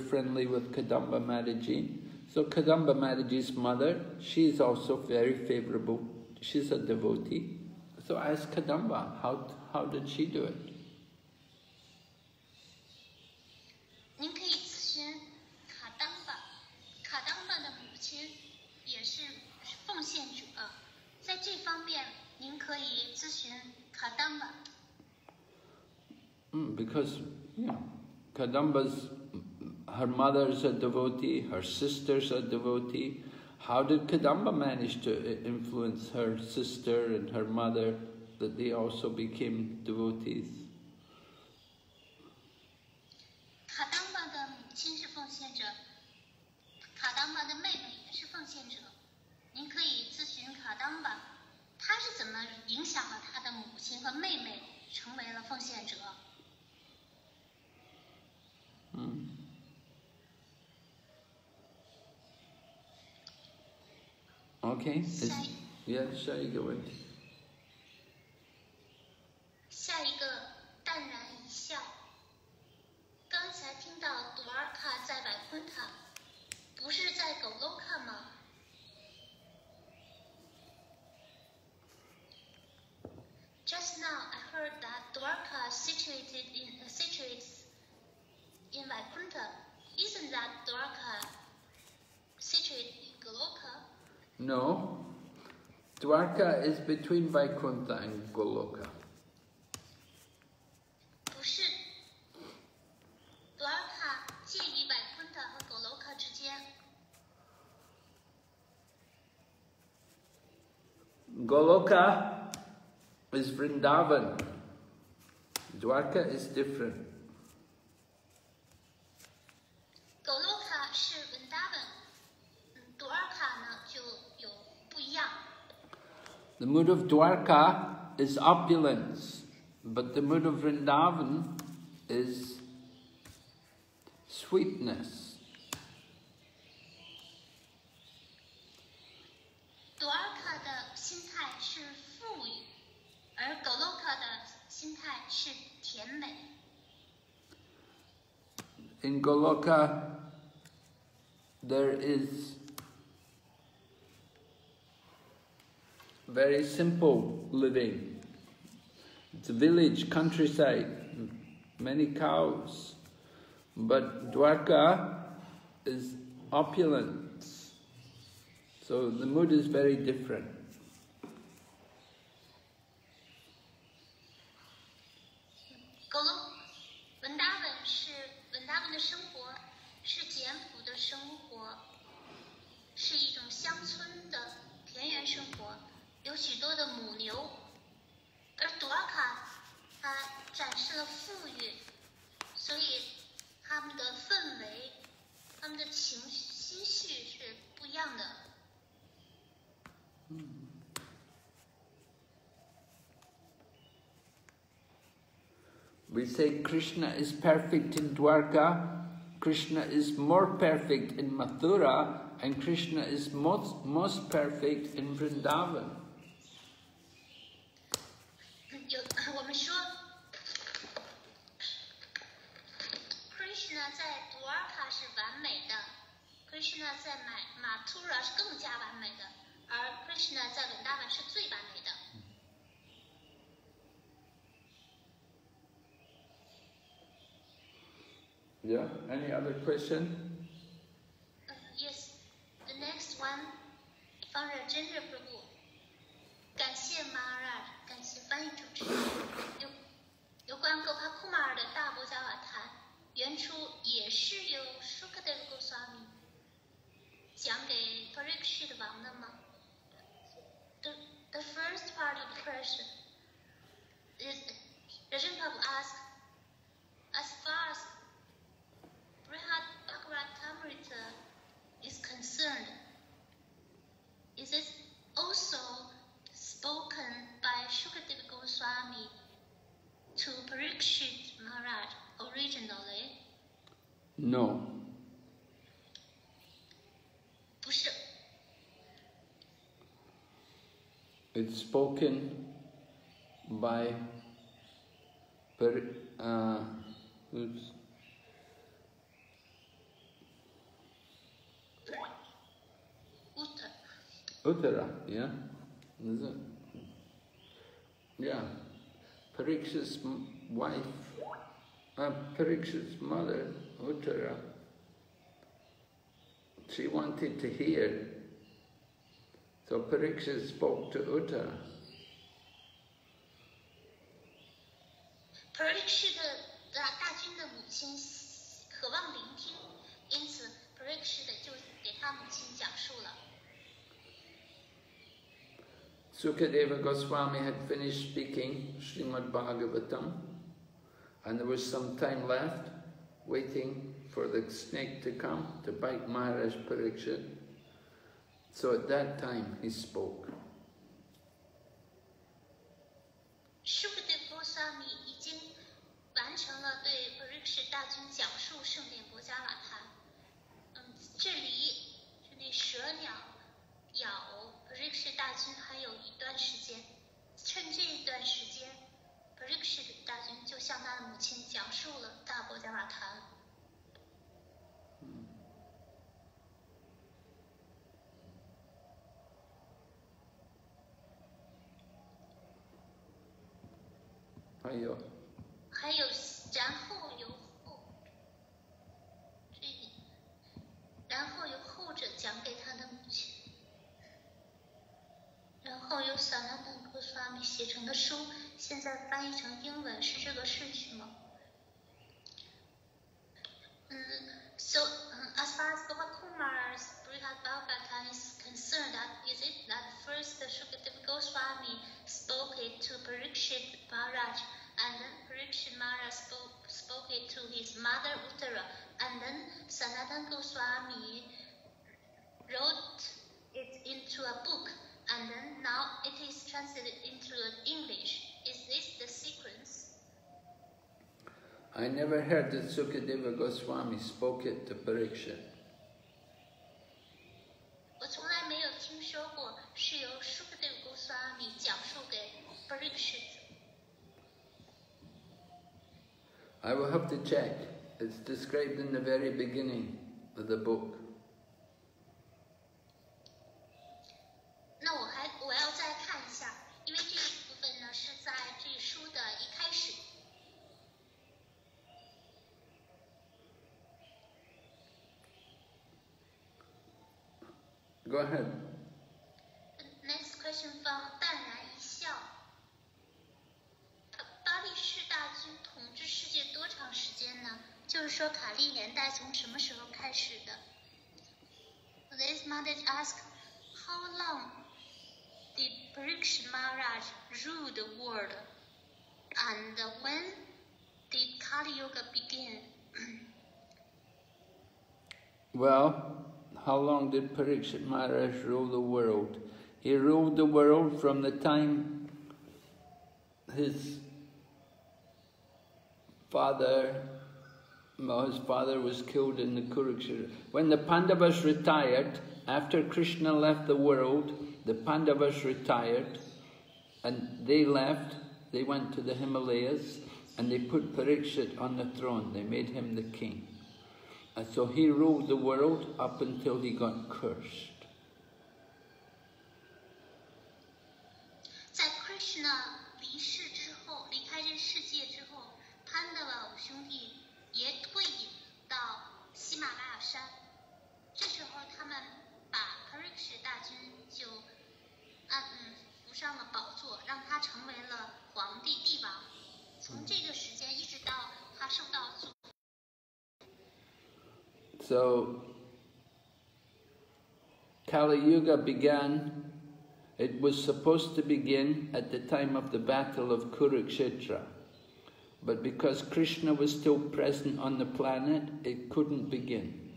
friendly with Kadamba Mataji. So Kadamba Mataji's mother, she is also very favorable. She's a devotee. So ask Kadamba, how did she do it? 您可以咨询卡当巴，卡当巴的母亲也是奉献者，在这方面您可以咨询卡当巴。Because her mother's a devotee, her sister's a devotee. How did Kadamba manage to influence her sister and her mother that they also became devotees? 卡当巴的母亲是奉献者，卡当巴的妹妹也是奉献者。您可以咨询卡当巴，她是怎么影响了她的母亲和妹妹成为了奉献者。Okay.下一个问题。下一个淡然 situated in Vaikuntha. Isn't that Dwarka situated in Goloka? No. Dwarka is between Vaikuntha and Goloka. 不是 Dwarka 介于 Vaikuntha 和 Goloka 之间。 Goloka is Vrindavan. Dwarka is different. Goloka 是 Vrindavan， Dwarka 呢就有不一样。 The mood of Dwarka is opulence, but the mood of Vrindavan is sweetness. Dwarka 的心态是富裕，而 Goloka 的心态是甜美。 In Goloka, there is very simple living. It's a village, countryside, many cows. But Dwarka is opulence. So the mood is very different. Vrindavan 是 Vrindavan 的生活是简朴的生活，是一种乡村的田园生活，有许多的母牛。而 Dwarka 它展示了富裕，所以他们的氛围、他们的心绪是不一样的。 We say Krishna is perfect in Dwarka, Krishna is more perfect in Mathura, and Krishna is most perfect in Vrindavan. 我们说 Krishna 在 Dwarka 是完美的 ，Krishna 在Mathura 是更加完美的，而 Krishna 在 Vrindavan 是最完美的。 Yeah, any other question? Yes, the next one, Ramachandra Prabhu. 感谢 Maharaj， 感谢翻译主持。有关 Gopa Kumar 的大波加瓦谈，原初也是由 Shukadeva Goswami 讲给 Parikshit 王的吗 the first part of the question is Rajan Prabhu asked, as far as Brhad Bhagavatamrta is concerned, is it also spoken by Shukadeva Goswami to Parikshit Maharaj originally? No. 不是 It's spoken by Uttara, yeah? Is it? Yeah. Parikshit's wife, Parikshit's mother, Uttara, she wanted to hear. So Parikshit spoke to Uttara. Parikshit 大军的母亲渴望聆听，因此 Parikshit 就给他母亲讲述了。 Sukadeva Goswami had finished speaking Srimad Bhagavatam, and there was some time left waiting for the snake to come to bite Maharaj Parikshit. So at that time he spoke. Shukadeva Goswami 已经完成了对 Parikshit 大军讲述圣典国家瓦谈。这里是那蛇鸟咬 Parikshit 大军还有一段时间，趁这一段时间 ，Parikshit 大军就向他的母亲讲述了大国家瓦谈。还有还有然后由后者讲给他的母亲，然后由Sanatana Goswami写成的书，现在翻译成英文，是这个顺序吗？So as far as Bhavakumar's Brhad Bhagavatamrta is concerned, is it that first Shukadeva Goswami spoke it to Parikshit Maharaj, and then Parikshit Maharaj spoke it to his mother Uttara, and then Sanatana Goswami wrote it into a book, and then now it is translated into English. Is this the sequence? I never heard that Sukadeva Goswami spoke it to Parikshit. 我从来没有听说过是由 Shukadeva Goswami 讲述给 Parikshit. I will have to check. It's described in the very beginning of the book. 那我要再看一下，因为这一部分呢是在这书的一开始。Go ahead. The next question from 淡然一笑。巴力士大军统治世界多长时间呢？就是说卡利年代从什么时候开始的 ？This mother asked, how long did Parikshit Maharaj rule the world, and when did Kali Yuga begin? Well, how long did Parikshit Maharaj rule the world? He ruled the world from the time his father was killed in the Kurukshetra. When the Pandavas retired, after Krishna left the world, the Pandavas retired, and they left, they went to the Himalayas, and they put Parikshit on the throne. They made him the king. And so he ruled the world up until he got cursed. 在 Krishna 离世之后，离开这世界之后，潘达瓦五兄弟也退隐到喜马拉雅山。这时候，他们把 Parikshit 大军就扶上了宝座，让他成为了皇帝帝王。从这个时间一直到他受到诅。So, Kali Yuga began. It was supposed to begin at the time of the battle of Kurukshetra. But because Krishna was still present on the planet, it couldn't begin.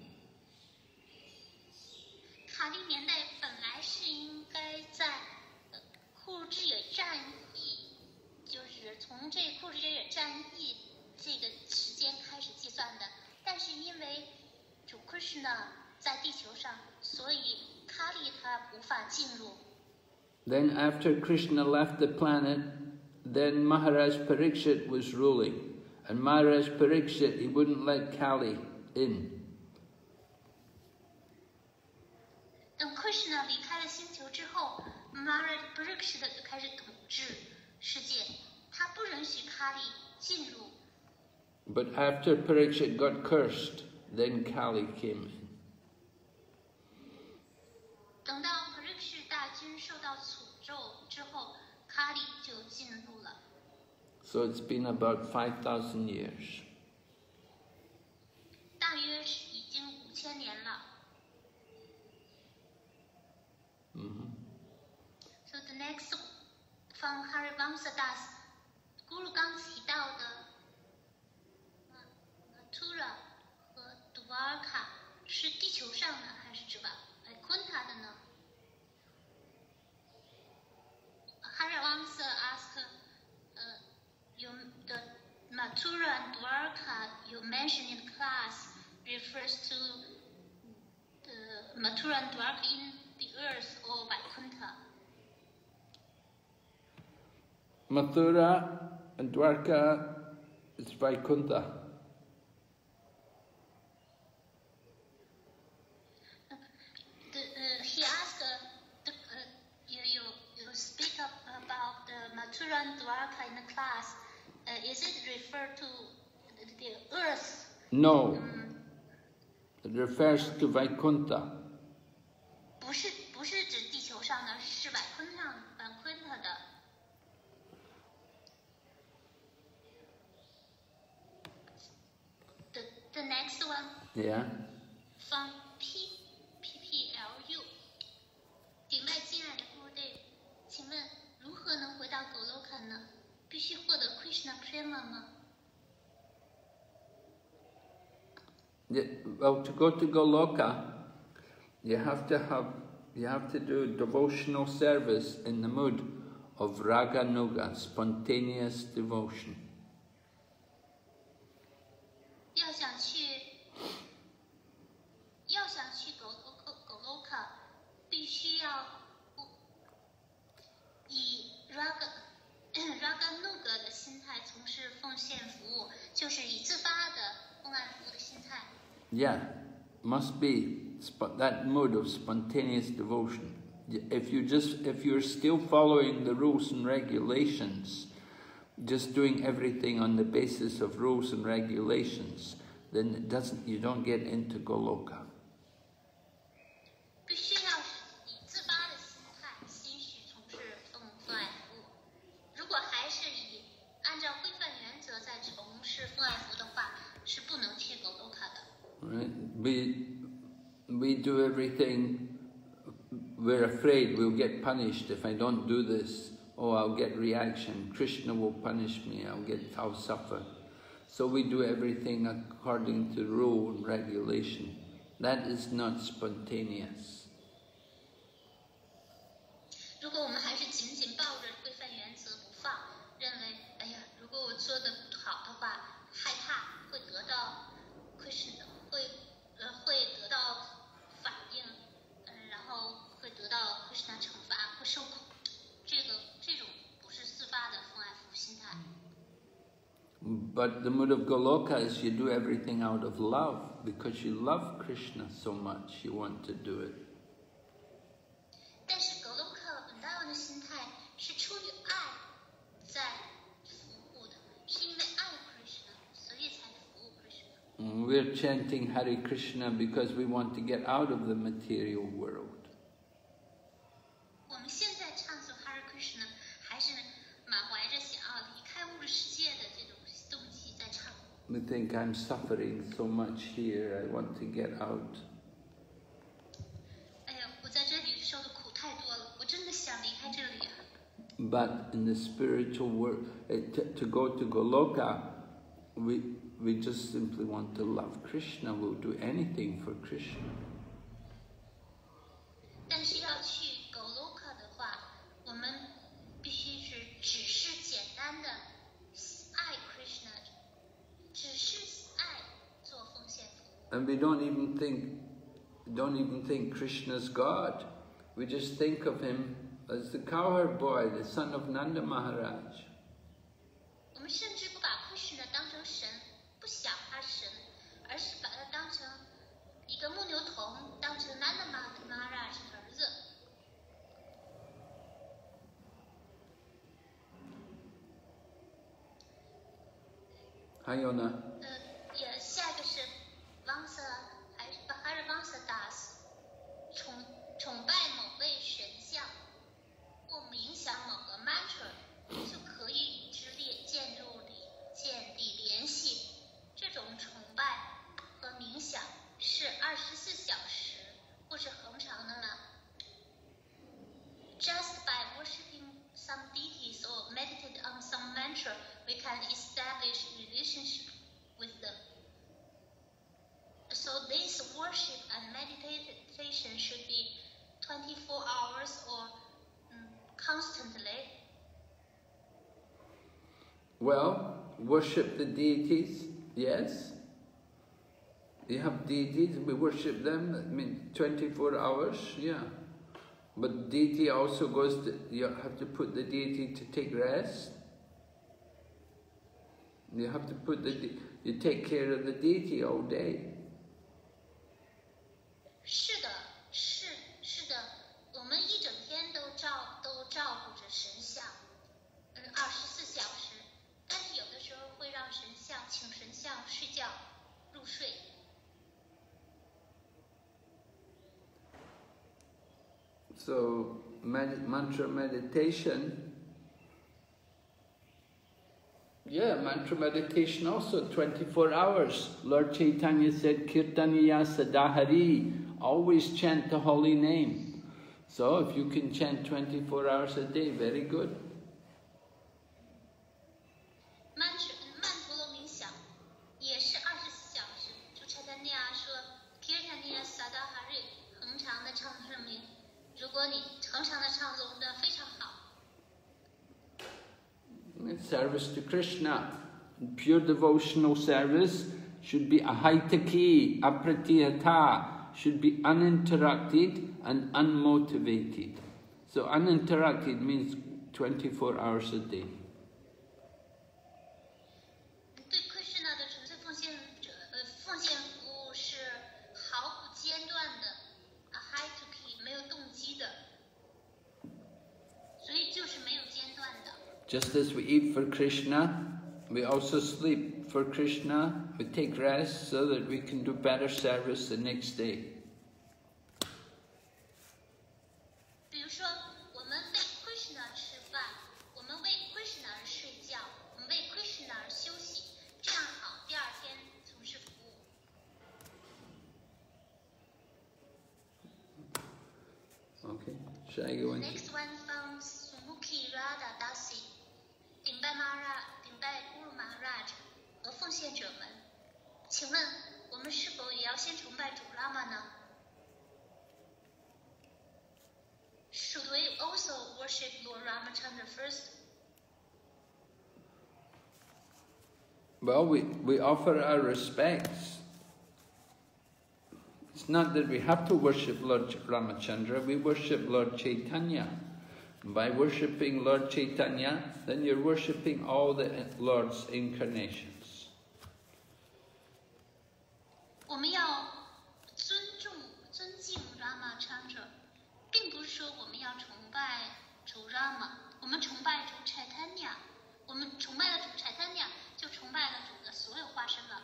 卡利年代本来是应该在库志野战役，就是从这库志野战役这个时间开始计算的，但是因为主 Krishna 在地球上，所以卡利他无法进入。Then after Krishna left the planet, then Maharaj Parikshit was ruling. And Maharaj Parikshit, he wouldn't let Kali in. 等 Krishna 离开了星球之后 ，Maharaj Parikshit 就开始统治世界，他不允许卡利进入。But after Parikshit got cursed, then Kali came in. 等到 Parikshit 大军受到诅咒之后，卡利就进入了。So it's been about 5,000 years. 大约是已经5000年了。So the next from Harivamsa Das, Guru 刚提到的 Mathura 和 Dwarka 是地球上的还是指Vaikuntha的呢？Harivamsa asked, the Mathura and Dwarka you mentioned in class refers to the Mathura and Dwarka in the earth or Vaikuntha. Mathura and Dwarka is Vaikuntha. He asked, you speak about the Mathura and Dwarka in the class. Is it referred to No. It refers to Vaikuntha. 不是指地球上的，是外昆特的。The next one. Yeah. From PPLU. 顶拜敬爱的 Gurudev， 请问如何能回到Goloka呢？必须获得 Krishna Prema 吗？ Yeah, well, to go to Goloka, you have to do devotional service in the mood of raga nuga, spontaneous devotion. 要想去 Goloka， 必须要以 raga nuga 的心态从事奉献服务，就是以自发的奉爱服务的心态。Yeah, must be that mood of spontaneous devotion. If you're still following the rules and regulations, just doing everything on the basis of rules and regulations, then you don't get into Goloka. 必须要以自发的心态、心绪从事奉爱服务。如果还是按照规范原则在从事奉爱服务的话，是不能去Goloka的。Right? We do everything. We're afraid we'll get punished if I don't do this. Oh, I'll get reaction. Krishna will punish me. I'll suffer. So we do everything according to rule and regulation. That is not spontaneous. 如果我们还是紧紧抱着规范原则不放，认为哎呀，如果我做的不好的话，害怕会得到 Krishna 会得到反应，然后会得到 Krishna 惩罚，会受苦。这种不是自发的奉爱服务心态。But the mood of Goloka is you do everything out of love because you love Krishna so much. You want to do it. 但是 Goloka 本大王的心态是出于爱在服务的，是因为爱 Krishna， 所以才服务 Krishna。We're chanting Hare Krishna because we want to get out of the material world. 我们现在唱诵 Hare Krishna， 还是满怀着想要离开物质世界的这种动机在唱。We think I'm suffering so much here, I want to get out. 哎呀，我在这里受的苦太多了，我真的想离开这里啊。But in the spiritual world, to go to Goloka, we just simply want to love Krishna. We'll do anything for Krishna. 但是要去 Goloka 的话，我们必须只是简单的爱 Krishna， 只是爱做奉献服务。 And we don't even think Krishna's God. We just think of him as the cowherd boy, the son of Nanda Maharaj. 我们甚至不把 Krishna 当成神，不想他是神，而是把他当成一个牧牛童，当成 Nanda Maharaj 的儿子。还有呢？下一个是 Vamsa， 还是 Bahari Vamsa Das， 崇拜某位神像或冥想某个 mantra 就可以与之建立联系。这种崇拜和冥想是24小时或是恒长的吗？ Just by worshiping some deities or meditate on some mantra, we can establish relationship with them. So this worship and meditation should be 24 hours or constantly. Well, worship the deities, yes. You have deities, we worship them, 24 hours, yeah. But deity also you have to put the deity to take rest. You have to you take care of the deity all day. 是的，我们一整天都照顾着神像，24小时。但是有的时候会让请神像睡觉入入睡。So, mantra meditation. Yeah, mantra meditation also 24 hours. Lord Chaitanya said, Kirtaniya Sadahari, always chant the holy name. So if you can chant 24 hours a day, very good. 曼陀罗冥想也是24小时。主查丹尼亚说 Kirtaniya Sadahari 恒常的唱圣名。如果你恒常的唱诵的非常好。 Service to Krishna, pure devotional service should be ahaitaki, apratihata, should be uninterrupted and unmotivated. So uninterrupted means 24 hours a day. 对 Krishna 的纯粹奉献服务是毫不间断的 ahaitaki 没有动机的，所以就是没有间断的。 Just as we eat for Krishna, we also sleep for Krishna, we take rest so that we can do better service the next day. 比如说，我们为 Krishna 吃饭，我们为 Krishna 而睡觉，我们为 Krishna 而休息，这样好，第二天从事服务。 Okay, shall I go The on? next one from Sumukhi Radha Dasi. 顶拜 Guru Maharaj 和奉献者们，请问我们是否也要先崇拜主拉玛呢 ？Should we also worship Lord Ramachandra first? Well, we offer our respects. It's not that we have to worship Lord Ramachandra, we worship Lord Chaitanya. By worshipping Lord Chaitanya, then you're worshipping all the Lord's incarnations. 我们要尊敬 Ramachandra， 并不是说我们要崇拜主 Rama， 我们崇拜主 Chaitanya， 我们崇拜了主 Chaitanya， 就崇拜了主的所有化身了。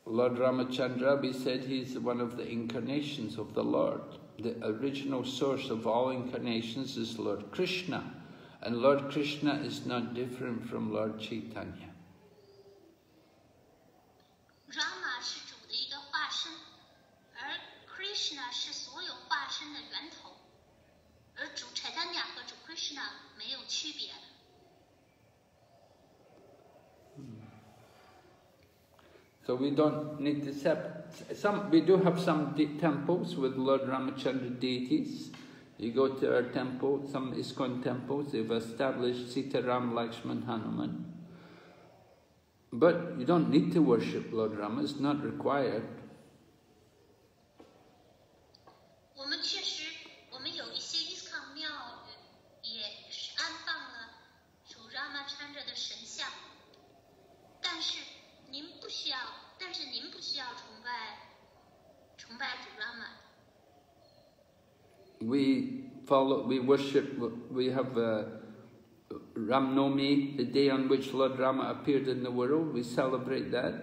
Lord Ramachandra, we said he's one of the incarnations of the Lord. The original source of all incarnations is Lord Krishna, and Lord Krishna is not different from Lord Chaitanya. Rama 是主的一个化身，而 Krishna 是所有化身的源头，而主 Chaitanya 和主 Krishna 没有区别。 So we don't need to we do have some temples with Lord Ramachandra deities. You go to our temple, some ISKCON temples, they've established Sita, Ram, Lakshman, Hanuman. But you don't need to worship Lord Rama, it's not required. 我们确实，我们有一些 ISKCON 庙宇也是安放了主 Ramachandra 的神像，但是您不需要崇拜主 Rama。 We worship, we have Ram Navami, the day on which Lord Rama appeared in the world. We celebrate that.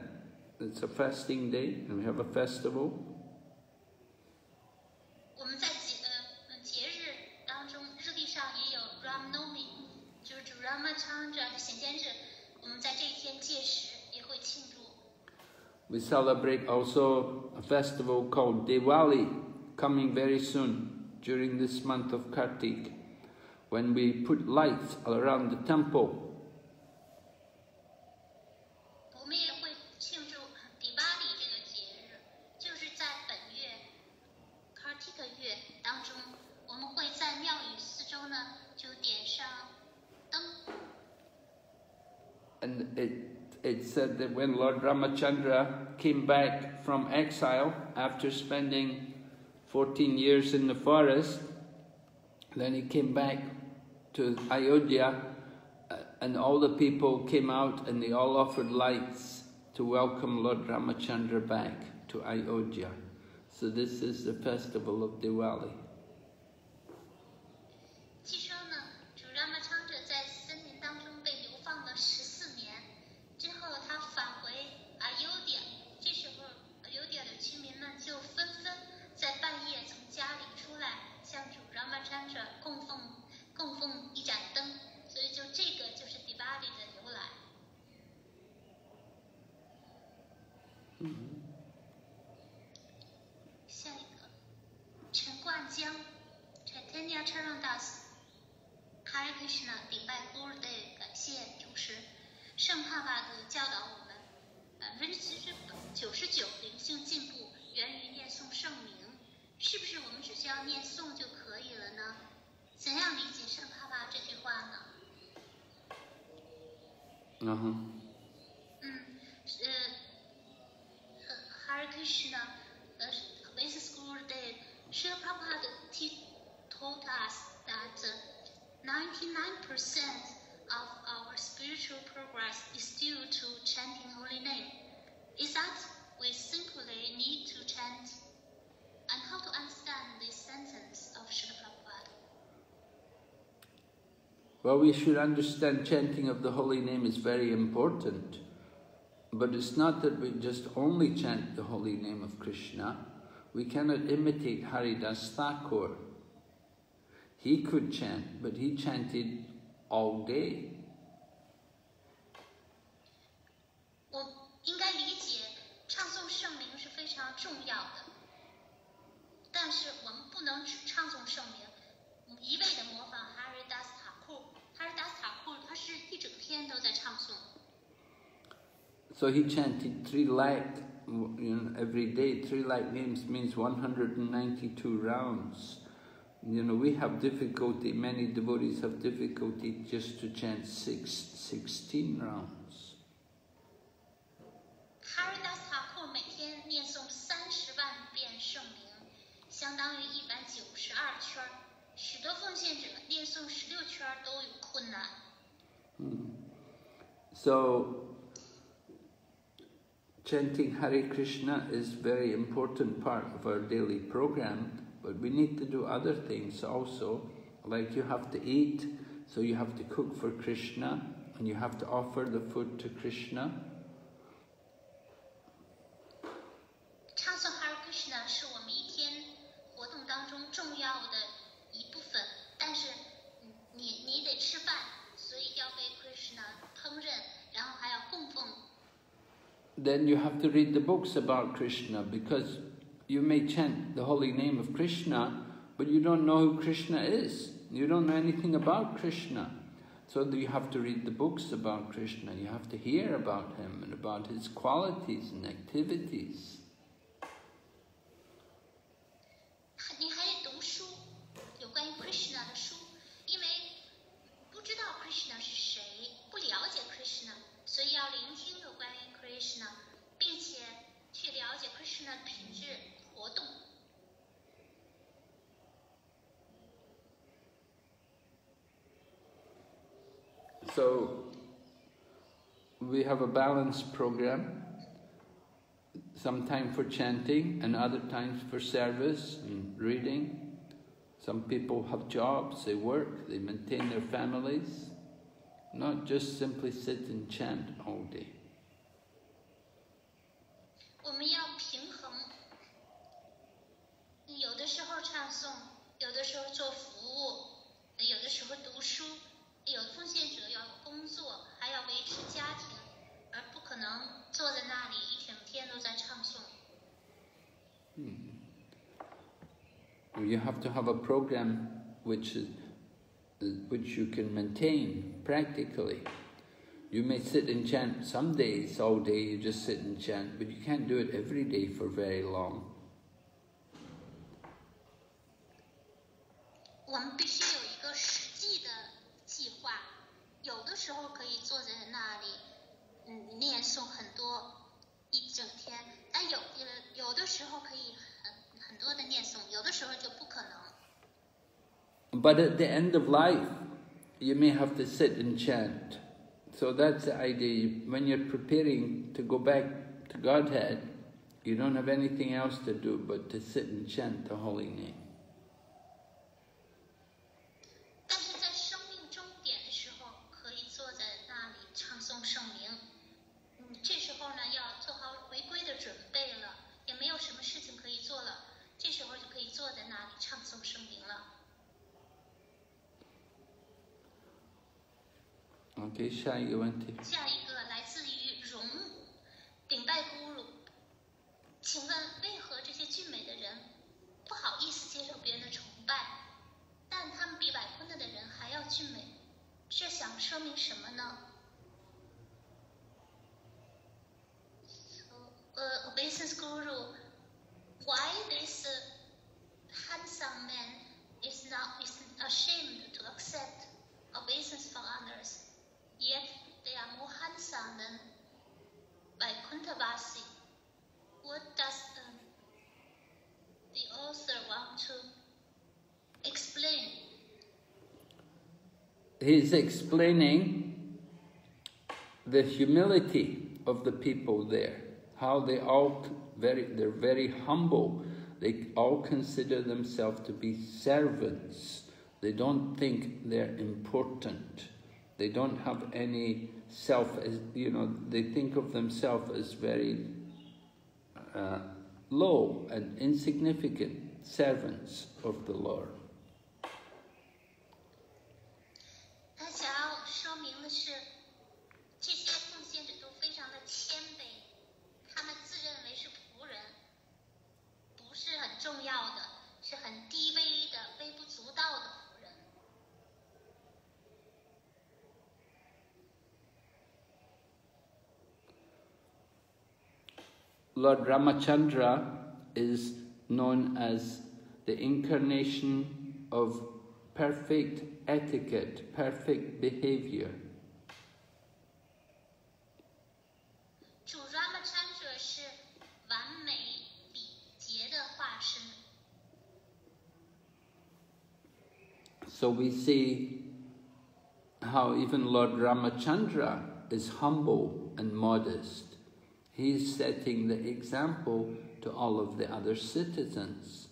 It's a fasting day, and we have a festival. 我们在节日当中，日历上也有 Ram Navami， 就是主 Ramachandra 的显现日，我们在这一天戒食，也会庆祝。 We celebrate also a festival called Diwali, coming very soon during this month of Kartik, when we put lights around the temple. 我们也会庆祝 Diwali 这个节日，就是在本月 Kartika 月当中，我们会在庙宇四周呢就点上灯。 And it said that when Lord Ramachandra came back from exile after spending 14 years in the forest, then he came back to Ayodhya, and all the people came out and they all offered lights to welcome Lord Ramachandra back to Ayodhya. So this is the festival of Diwali. 据说呢，主 Ramachandra 在森林当中被流放了14年，之后他返回下一个，陈冠江 ，Chaitanya Charandas Hare Krishna 顶拜 Gurudev 感谢主持，圣帕帕的教导我们，99%灵性进步源于念诵圣名，是不是我们只需要念诵就可以了呢？怎样理解圣帕帕这句话呢？Hare Krishna, Mrs. Gurudev, Srila Prabhupada told us that 99% of our spiritual progress is due to chanting holy name. Is that we simply need to chant? And how to understand this sentence of Srila Prabhupada? Well, we should understand chanting of the holy name is very important. But it's not that we just only chant the holy name of Krishna. We cannot imitate Haridas Thakur. He could chant, but he chanted all day. 我应该理解唱诵圣名是非常重要的，但是我们不能只唱诵圣名，一味的模仿 Haridas Thakur。Haridas Thakur 他是一整天都在唱诵。So he chanted 3 lakh, every day. 3 lakh names means 192 rounds. We have difficulty, many devotees have difficulty just to chant 16 rounds. Haridas Thakur 每天念诵30万遍圣名，相当于192圈。许多奉献者念诵16圈都有困难。So chanting Hare Krishna is a very important part of our daily program, but we need to do other things also, like you have to eat, so you have to cook for Krishna, and you have to offer the food to Krishna. 唱诵 Hare Krishna 是我们一天活动当中重要的一部分，但是你得吃饭，所以要为 Krishna 烹饪，然后还要供奉。Then you have to read the books about Krishna, because you may chant the holy name of Krishna, but you don't know who Krishna is. You don't know anything about Krishna. So you have to read the books about Krishna. You have to hear about him and about his qualities and activities. 你还得读书，有关于 Krishna 的书，因为不知道 Krishna 是谁，不了解 Krishna， 所以要聆听有关于 Krishna， 并且去了解 Krishna 的品质活动。So we have a balanced program, some time for chanting and other times for service and reading. Some people have jobs, they work, they maintain their families, not just simply sit and chant all day. 我们要平衡，有的时候唱诵，有的时候做服务，有的时候读书，有的奉献者要工作，还要维持家庭，而不可能坐在那里一整天都在唱诵。You have to have a program which you can maintain practically. You may sit and chant some days, all day you just sit and chant, but you can't do it every day for very long. 我们必须有一个实际的计划，有的时候可以坐在那里，念诵很多一整天，但有的时候可以很多的念诵，有的时候就不可能。But at the end of life, you may have to sit and chant. So that's the idea. When you're preparing to go back to Godhead, you don't have anything else to do but to sit and chant the holy name. 但是在生命终点的时候，可以坐在那里唱诵圣名。这时候呢，要做好回归的准备了，也没有什么事情可以做了，这时候就可以坐在那里唱诵圣名了。Okay, 下一个问题。下一个来自于荣，顶拜咕噜 he's explaining the humility of the people there, how they're very humble. They all consider themselves to be servants. They don't think they're important. They don't have any they think of themselves as very low and insignificant servants of the Lord. 他想要说明的是，这些奉献者都非常的谦卑，他们自认为是仆人，不是很重要的，是很低微的、微不足道的仆人。Lord Ramachandra is known as the incarnation of perfect etiquette, perfect behavior. 主 Ramachandra 是完美礼节的化身。So we see how even Lord Ramachandra is humble and modest. He's setting the example to all of the other citizens.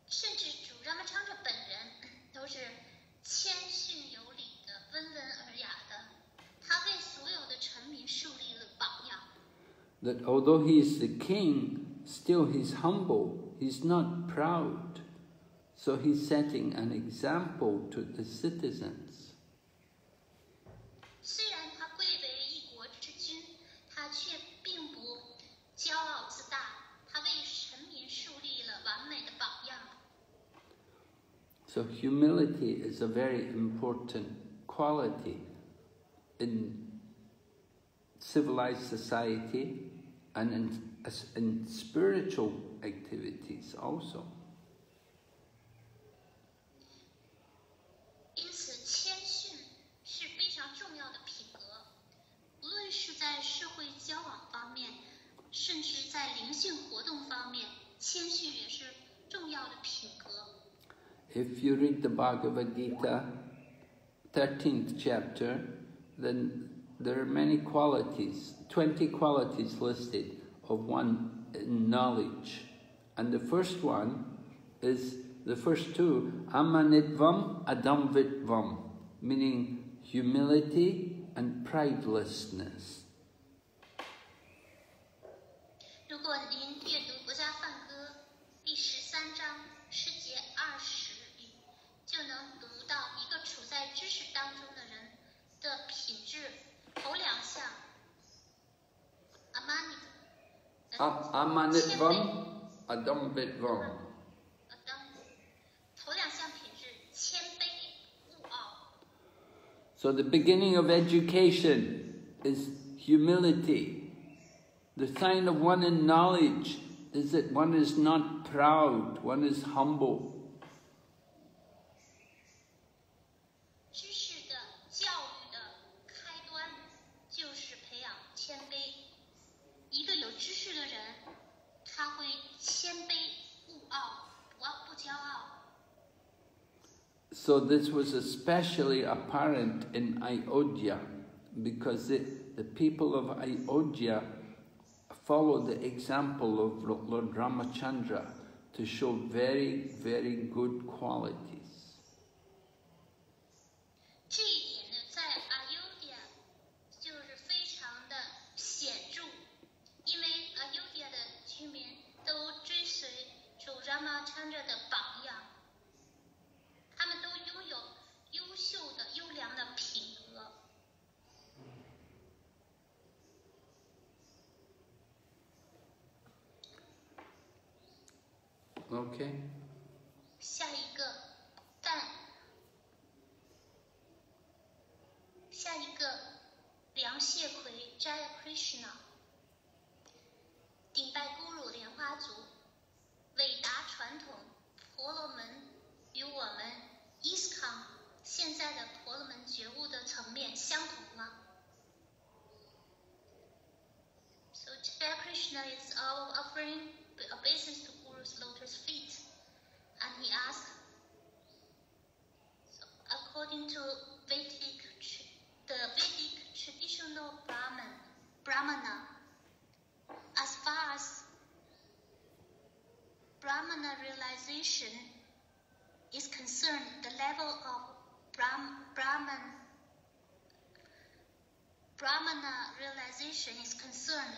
甚至主 Ramachandra 本人都是谦逊有礼的、温文尔雅的，他为所有的臣民树立了榜样。That although he is the king, still he's humble, he's not proud. So he's setting an example to the citizens. 虽然他贵为一国之君，他却并不骄傲自大，他为臣民树立了完美的榜样。So humility is a very important quality in civilized society and in spiritual activities also. 因此，谦逊是非常重要的品格，无论是在社会交往方面，甚至在灵性活动方面，谦逊也是重要的品格。If you read the Bhagavad Gita, 13th chapter, then there are many qualities, 20 qualities listed of one in knowledge. And the first one is, the first two, amanitvam adamvitvam, meaning humility and pridelessness. 如果您阅读《国家梵歌》第13章10节20语，就能读到一个处在知识当中的人的品质。头两项 Amanitvam adamvitvam. 头两项品质谦卑勿傲。 So the beginning of education is humility. The sign of one in knowledge is that one is not proud, one is humble. 知识的教育的开端就是培养谦卑。一个有知识的人，他会谦卑勿傲，不骄傲。 So this was especially apparent in Ayodhya, because the people of Ayodhya followed the example of Lord Ramachandra to show very, very good qualities. 这一点呢，在阿尤迪亚就是非常的显著，因为阿尤迪亚的居民都追随主 Ramachandra 的榜样，他们都拥有优秀的、优良的品格。 Okay. 下一个梁谢奎 Jaya Krishna， 顶拜咕噜莲花族，伟达传统婆罗门与我们 ISKCON 现在的婆罗门觉悟的层面相同吗？ So Jaya Krishna is our offering obeisance to Guru's lotus feet, and he asked, according to the Vedic traditional Brahmana, as far as Brahmana realization is concerned, the level of Brahmana realization is concerned,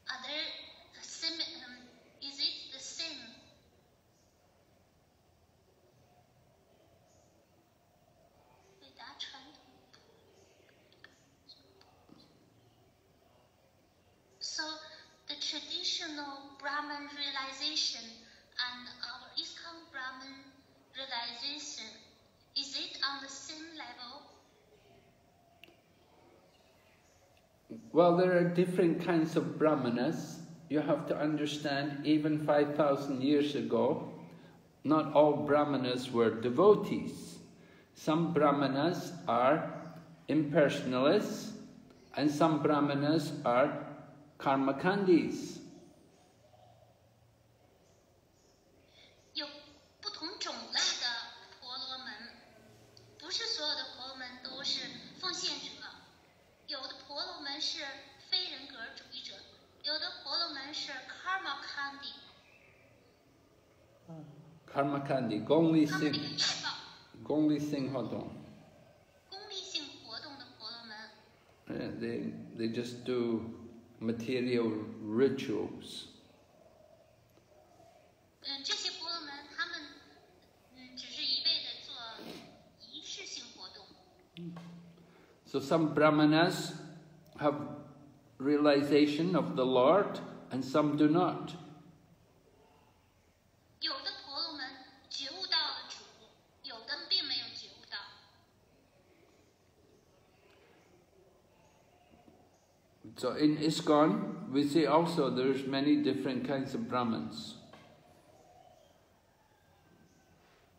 are there is it the same? So the traditional Brahman realization and our ISKCON Brahman realization, is it on the same level? Well, there are different kinds of Brahmanas. You have to understand, even 5,000 years ago, not all Brahmanas were devotees. Some Brahmanas are impersonalists, and some Brahmanas are karmakandis. 有不同种类的婆罗门，不是所有的婆罗门都是奉献者。有的婆罗门是非人格主义者，有的婆罗门是 karmakandi。karmakandi, 功利性活动。功利性活动的婆罗门。They just do material rituals. 这些婆罗门他们只是一味的做仪式性活动。So some Brahmanas have realization of the Lord and some do not. 有的婆罗门觉悟到了主，有的并没有觉悟到。So in ISKCON, we see also there's many different kinds of Brahmins.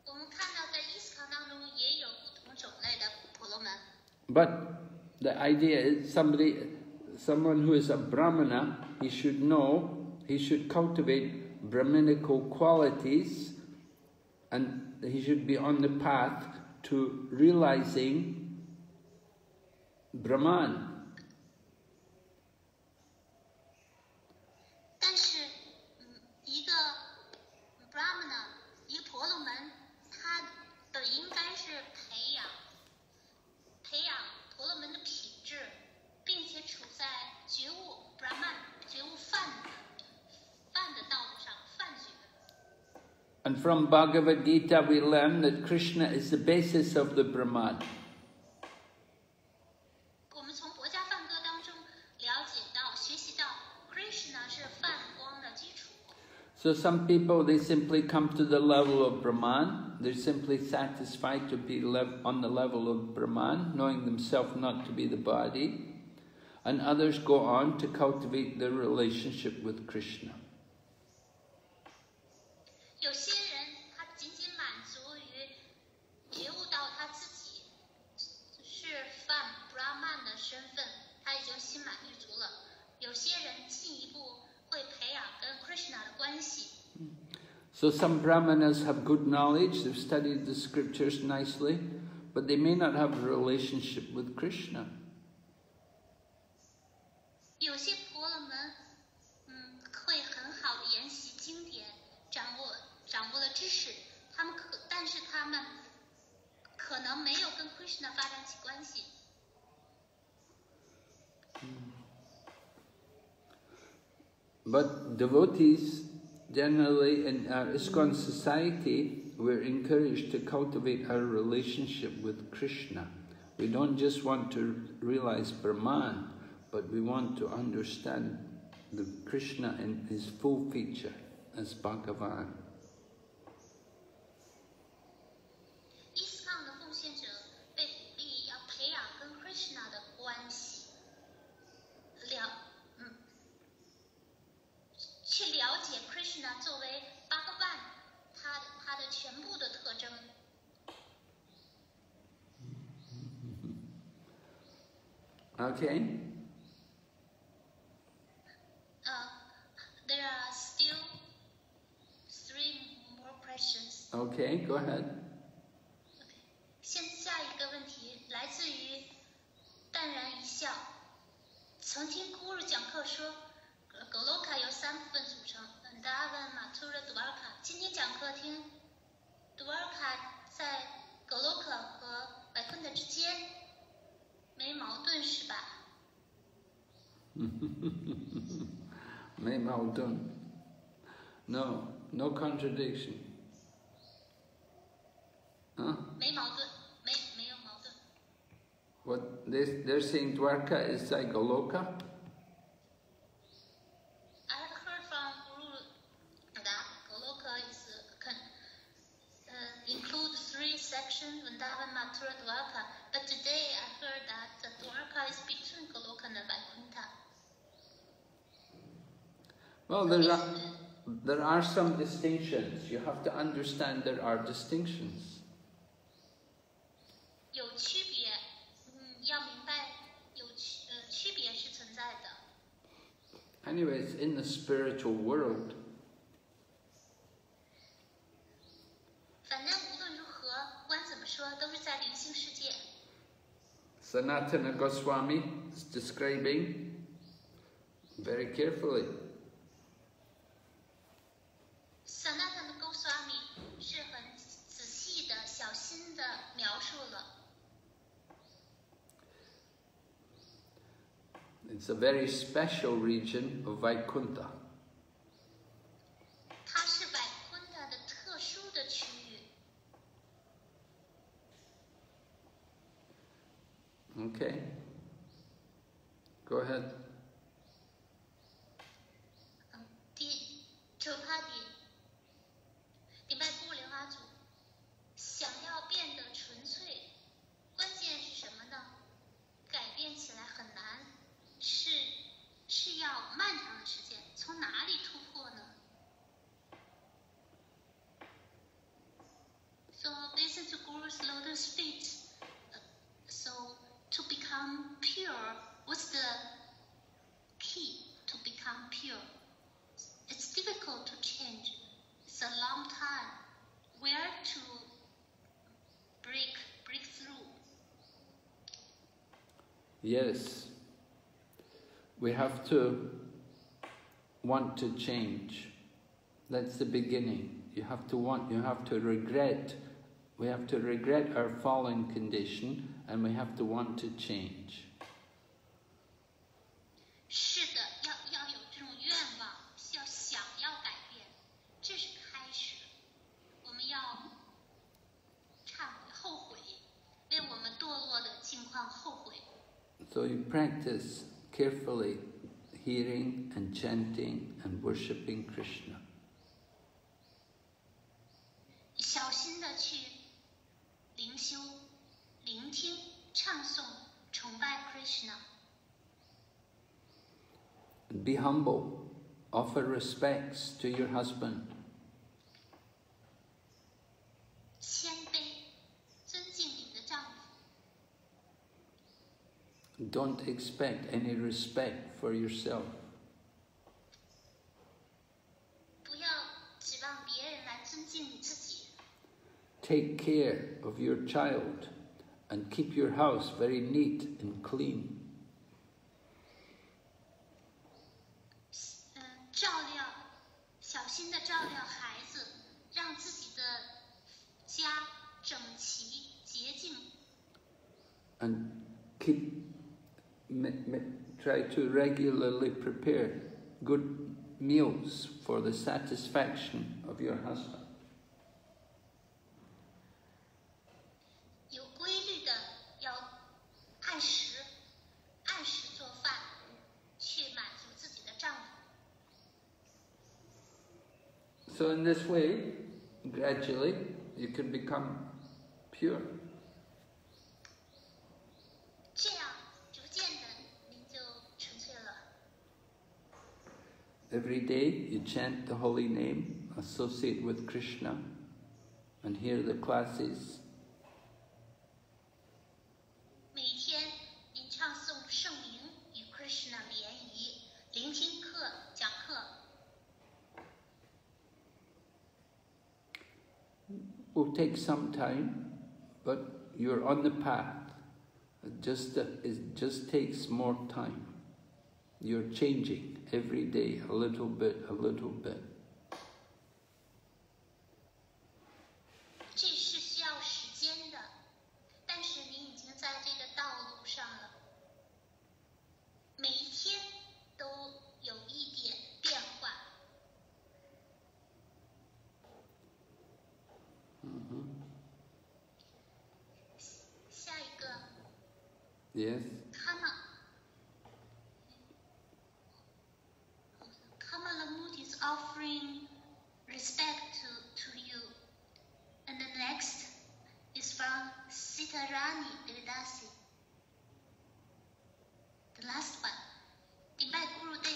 我们看到在 ISKCON 当中也有不同种类的婆罗门。But the idea is someone who is a Brahmana, he should know, he should cultivate Brahminical qualities, and he should be on the path to realizing Brahman. 但是，一个 Brahmana， 一个婆罗门，他的应该是培养婆罗门的品质，并且处在觉悟 Brahman 觉悟梵的道路上，梵学。And from Bhagavad Gita we learn that Krishna is the basis of the Brahman. 我们从《博家梵歌》当中了解到、学习到 ，Krishna 是梵光的基础。So some people, they simply come to the level of Brahman. They're simply satisfied to be on the level of Brahman, knowing themselves not to be the body. And others go on to cultivate their relationship with Krishna. 有些人他仅仅满足于觉悟到他自己是梵 Brahman 的身份，他已经心满意足了。有些人进一步会培养跟 Krishna 的关系。So some Brahmanas have good knowledge, they've studied the scriptures nicely, but they may not have a relationship with Krishna. 有些婆罗门，会很好的研习经典，掌握了知识，但是他们可能没有跟 Krishna 发展起关系。But devotees, generally in our ISKCON society, we're encouraged to cultivate our relationship with Krishna. We don't just want to realize Brahman, but we want to understand the Krishna in his full feature as Bhagavan. ISKCON 的奉献者被鼓励要培养跟 Krishna 的关系，去了解 Krishna 作为 Bhagavan 他的全部的特征。Okay? There are still 3 more questions. Okay, go ahead. 个问题来自于淡然一笑。曾听 Guru 讲课说，Goloka 由3部分组成 ，Vrindavan、Mathura、Dwarka。今天讲课听 Dwarka 在 Goloka 和 Vaikuntha 之间，没矛盾是吧？没矛盾。No, no contradiction. Huh? 没矛盾，没有矛盾。What they're saying Dwarka is like Goloka? I heard from Guru that Goloka include 3 sections, Vrindavan, Mathura, Dwarka. But today I heard that the Dwarka is between Goloka and Vaikuntha. Well, there are some distinctions. You have to understand there are distinctions. 有区别，要明白区别是存在的。Anyways, in the spiritual world, 反正无论如何，不管怎么说，都是在灵性世界。Sanatana Goswami is describing very carefully. Sanatana Goswami 是很仔细的、小心的描述了。It's a very special region of Vaikuntha. 它是Vaikuntha的特殊的区域。Okay. Go ahead. 周帕迪，礼拜部莲花组，想要变得纯粹，关键是什么呢？改变起来很难，是要漫长的时间。从哪里突破呢？ So listen to Guru's lotus feet. So to become pure, what's the key to become pure? It's difficult to change. It's a long time. Where to break through? Yes. We have to want to change. That's the beginning. You have to regret. We have to regret our fallen condition and we have to want to change. 是的，要有这种愿望，要想要改变，这是开始。我们要忏悔、后悔，为我们堕落的境况后悔。So you practice carefully hearing and chanting and worshipping Krishna. 小心的去灵修、聆听、唱诵、崇拜 Krishna。 And be humble. Offer respects to your husband. 谦卑，尊敬你的丈夫。 Don't expect any respect for yourself. 不要指望别人来尊敬你自己。 Take care of your child and keep your house very neat and clean. 照料，小心的照料孩子，让自己的家整齐洁净。 And try to regularly prepare good meals for the satisfaction of your husband. 有规律的要按时做饭，去满足自己的丈夫。 So in this way, gradually, you can become pure. 这样逐渐的您就纯粹了。 Every day you chant the holy name, associate with Krishna, and hear the classes. 每一天您唱诵圣名，与 Krishna 联谊，聆听讲课。 Will take some time, but you're on the path. It just takes more time. You're changing every day, a little bit, a little bit. 这是需要时间的，但是你已经在这个道路上了，每一天都有一点变化。下一个。Yes. Kamalamut is offering respect to you. And the next is from Sitarani Devdasi. The last one. 顶拜咕噜对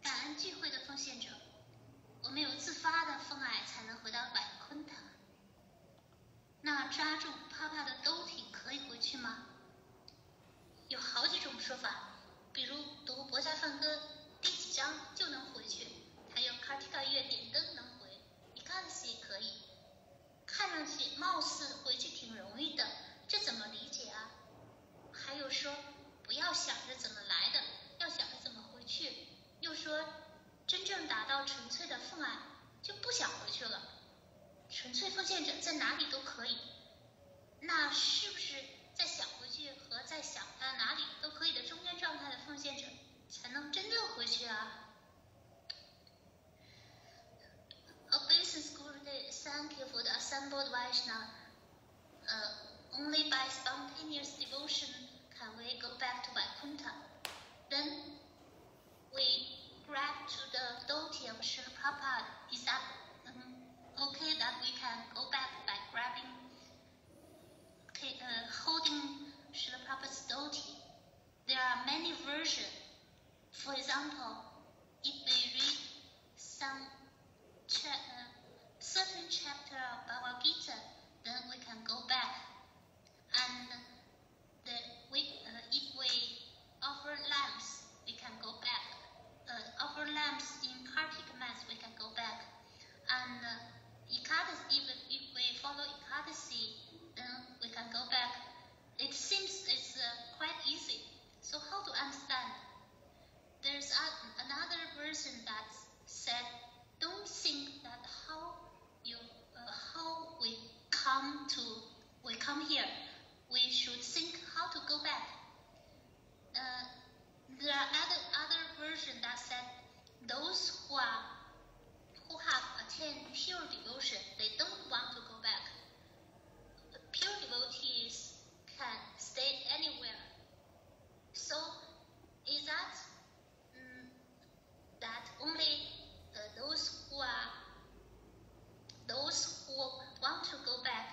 感恩聚会的奉献者，我们有自发的奉爱才能回到百昆塔。那抓住帕帕的兜体可以回去吗？有好几种说法，比如读博家梵歌第几章就能回去，还有卡提卡月点灯能回，你看些也可以。看上去貌似回去挺容易的，这怎么理解啊？还有说不要想着怎么来的，要想着怎么回去。又说真正达到纯粹的奉爱就不想回去了，纯粹奉献者在哪里都可以。那是不是在想回去和在想他哪里都可以的中间状态的奉献者才能真正回去啊？Obeisance Gurudev, thank you for the assembled Vaishnava. Only by spontaneous devotion can we go back to Vaikuntha. Then we grab to the dhoti of Srila Prabhupada. Is that okay that we can go back by grabbing, holding Srila Prabhupada's dhoti? There are many versions. For example, if we read some certain chapter of Bhagavad Gita, then we can go back. And if we offer lamps, we can go back. Offer lamps in Kartika Mass, we can go back. And even if we follow Ekadasi, then we can go back. It seems it's quite easy. So how to understand? There's another version that said, don't think that how we come here. We should think how to go back. There are other version that said those who have attained pure devotion, they don't want to go back. Pure devotees can stay anywhere. So is that only those who want to go back,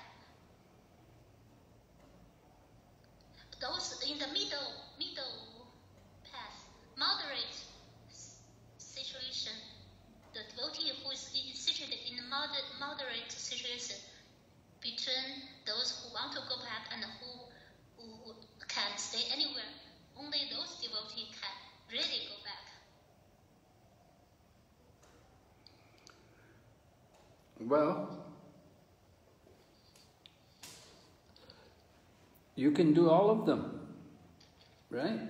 those in the middle path, moderate situation, the devotee who is situated in a moderate situation between those who want to go back and who can stay anywhere, only those devotees can really go back. Well, you can do all of them, right?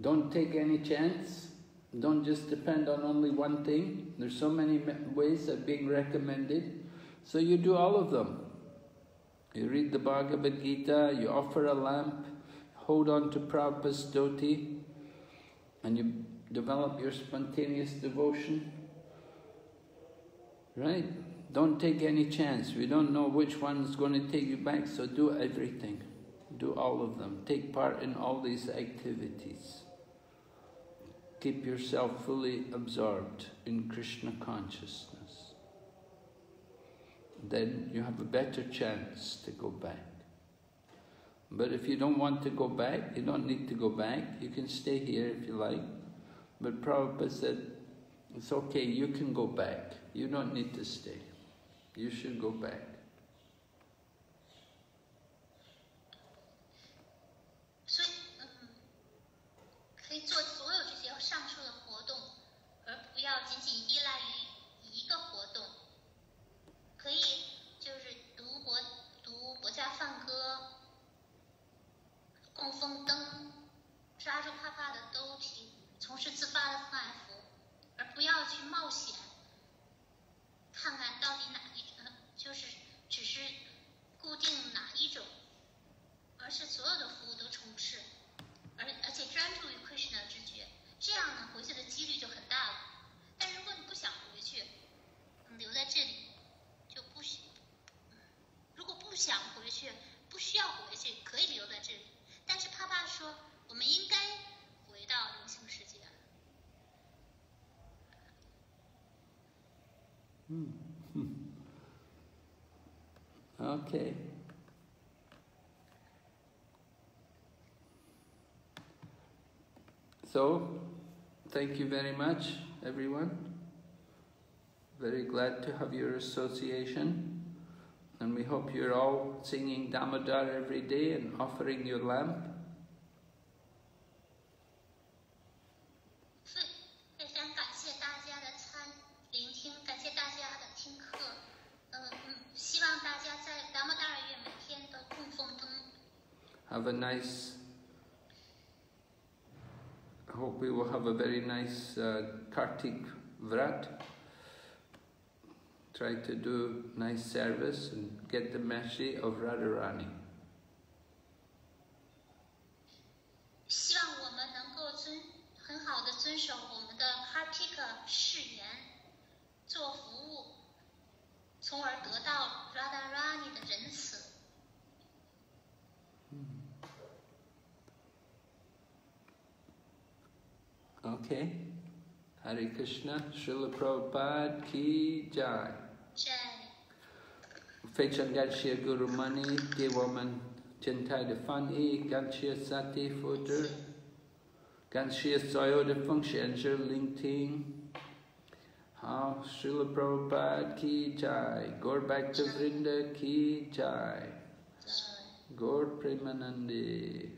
Don't take any chance. Don't just depend on only one thing. There's so many ways that are being recommended. So you do all of them. You read the Bhagavad Gita, you offer a lamp, hold on to Prabhupada's dhoti, and you develop your spontaneous devotion. Right? Don't take any chance. We don't know which one is going to take you back, so do everything. Do all of them. Take part in all these activities. Keep yourself fully absorbed in Krishna consciousness. Then you have a better chance to go back. But if you don't want to go back, you don't need to go back. You can stay here if you like. But Prabhupada said, it's okay, you can go back. You don't need to stay. You should go back. 所以，可以做所有这些上述的活动，而不要仅仅依赖于一个活动。可以就是读博而是所有的服务都充斥，而且专注于 Krishna 知觉，这样呢回去的几率就很大了。但如果你不想回去，留在这里就不行。如果不想回去，不需要回去，可以留在这里。但是爸爸说，我们应该回到灵性世界。Okay. So, thank you very much, everyone. Very glad to have your association. And we hope you're all singing Damodar every day and offering your lamp. 非常感谢大家的聆听，感谢大家的听课。希望大家在达摩达尔月每天都供奉灯。Have a nice. I hope we will have a very nice Kartik Vrat. Try to do nice service and get the mercy of Radharani. 希望我们能够很好的遵守我们的 Kartika 誓言，做服务，从而得到 Radharani 的仁慈。Okay. Hare Krishna, Srila Prabhupada Ki Jai. Feichan Gachia Guru Mani, Dewaman Chintai de Fani, Ganchia Sati Futter, Ganchia Soyo de Function, Ling Ting. How Srila Prabhupada Ki Jai, Gaur Bhakta Vrinda Ki Jai, Gaur Premanandi.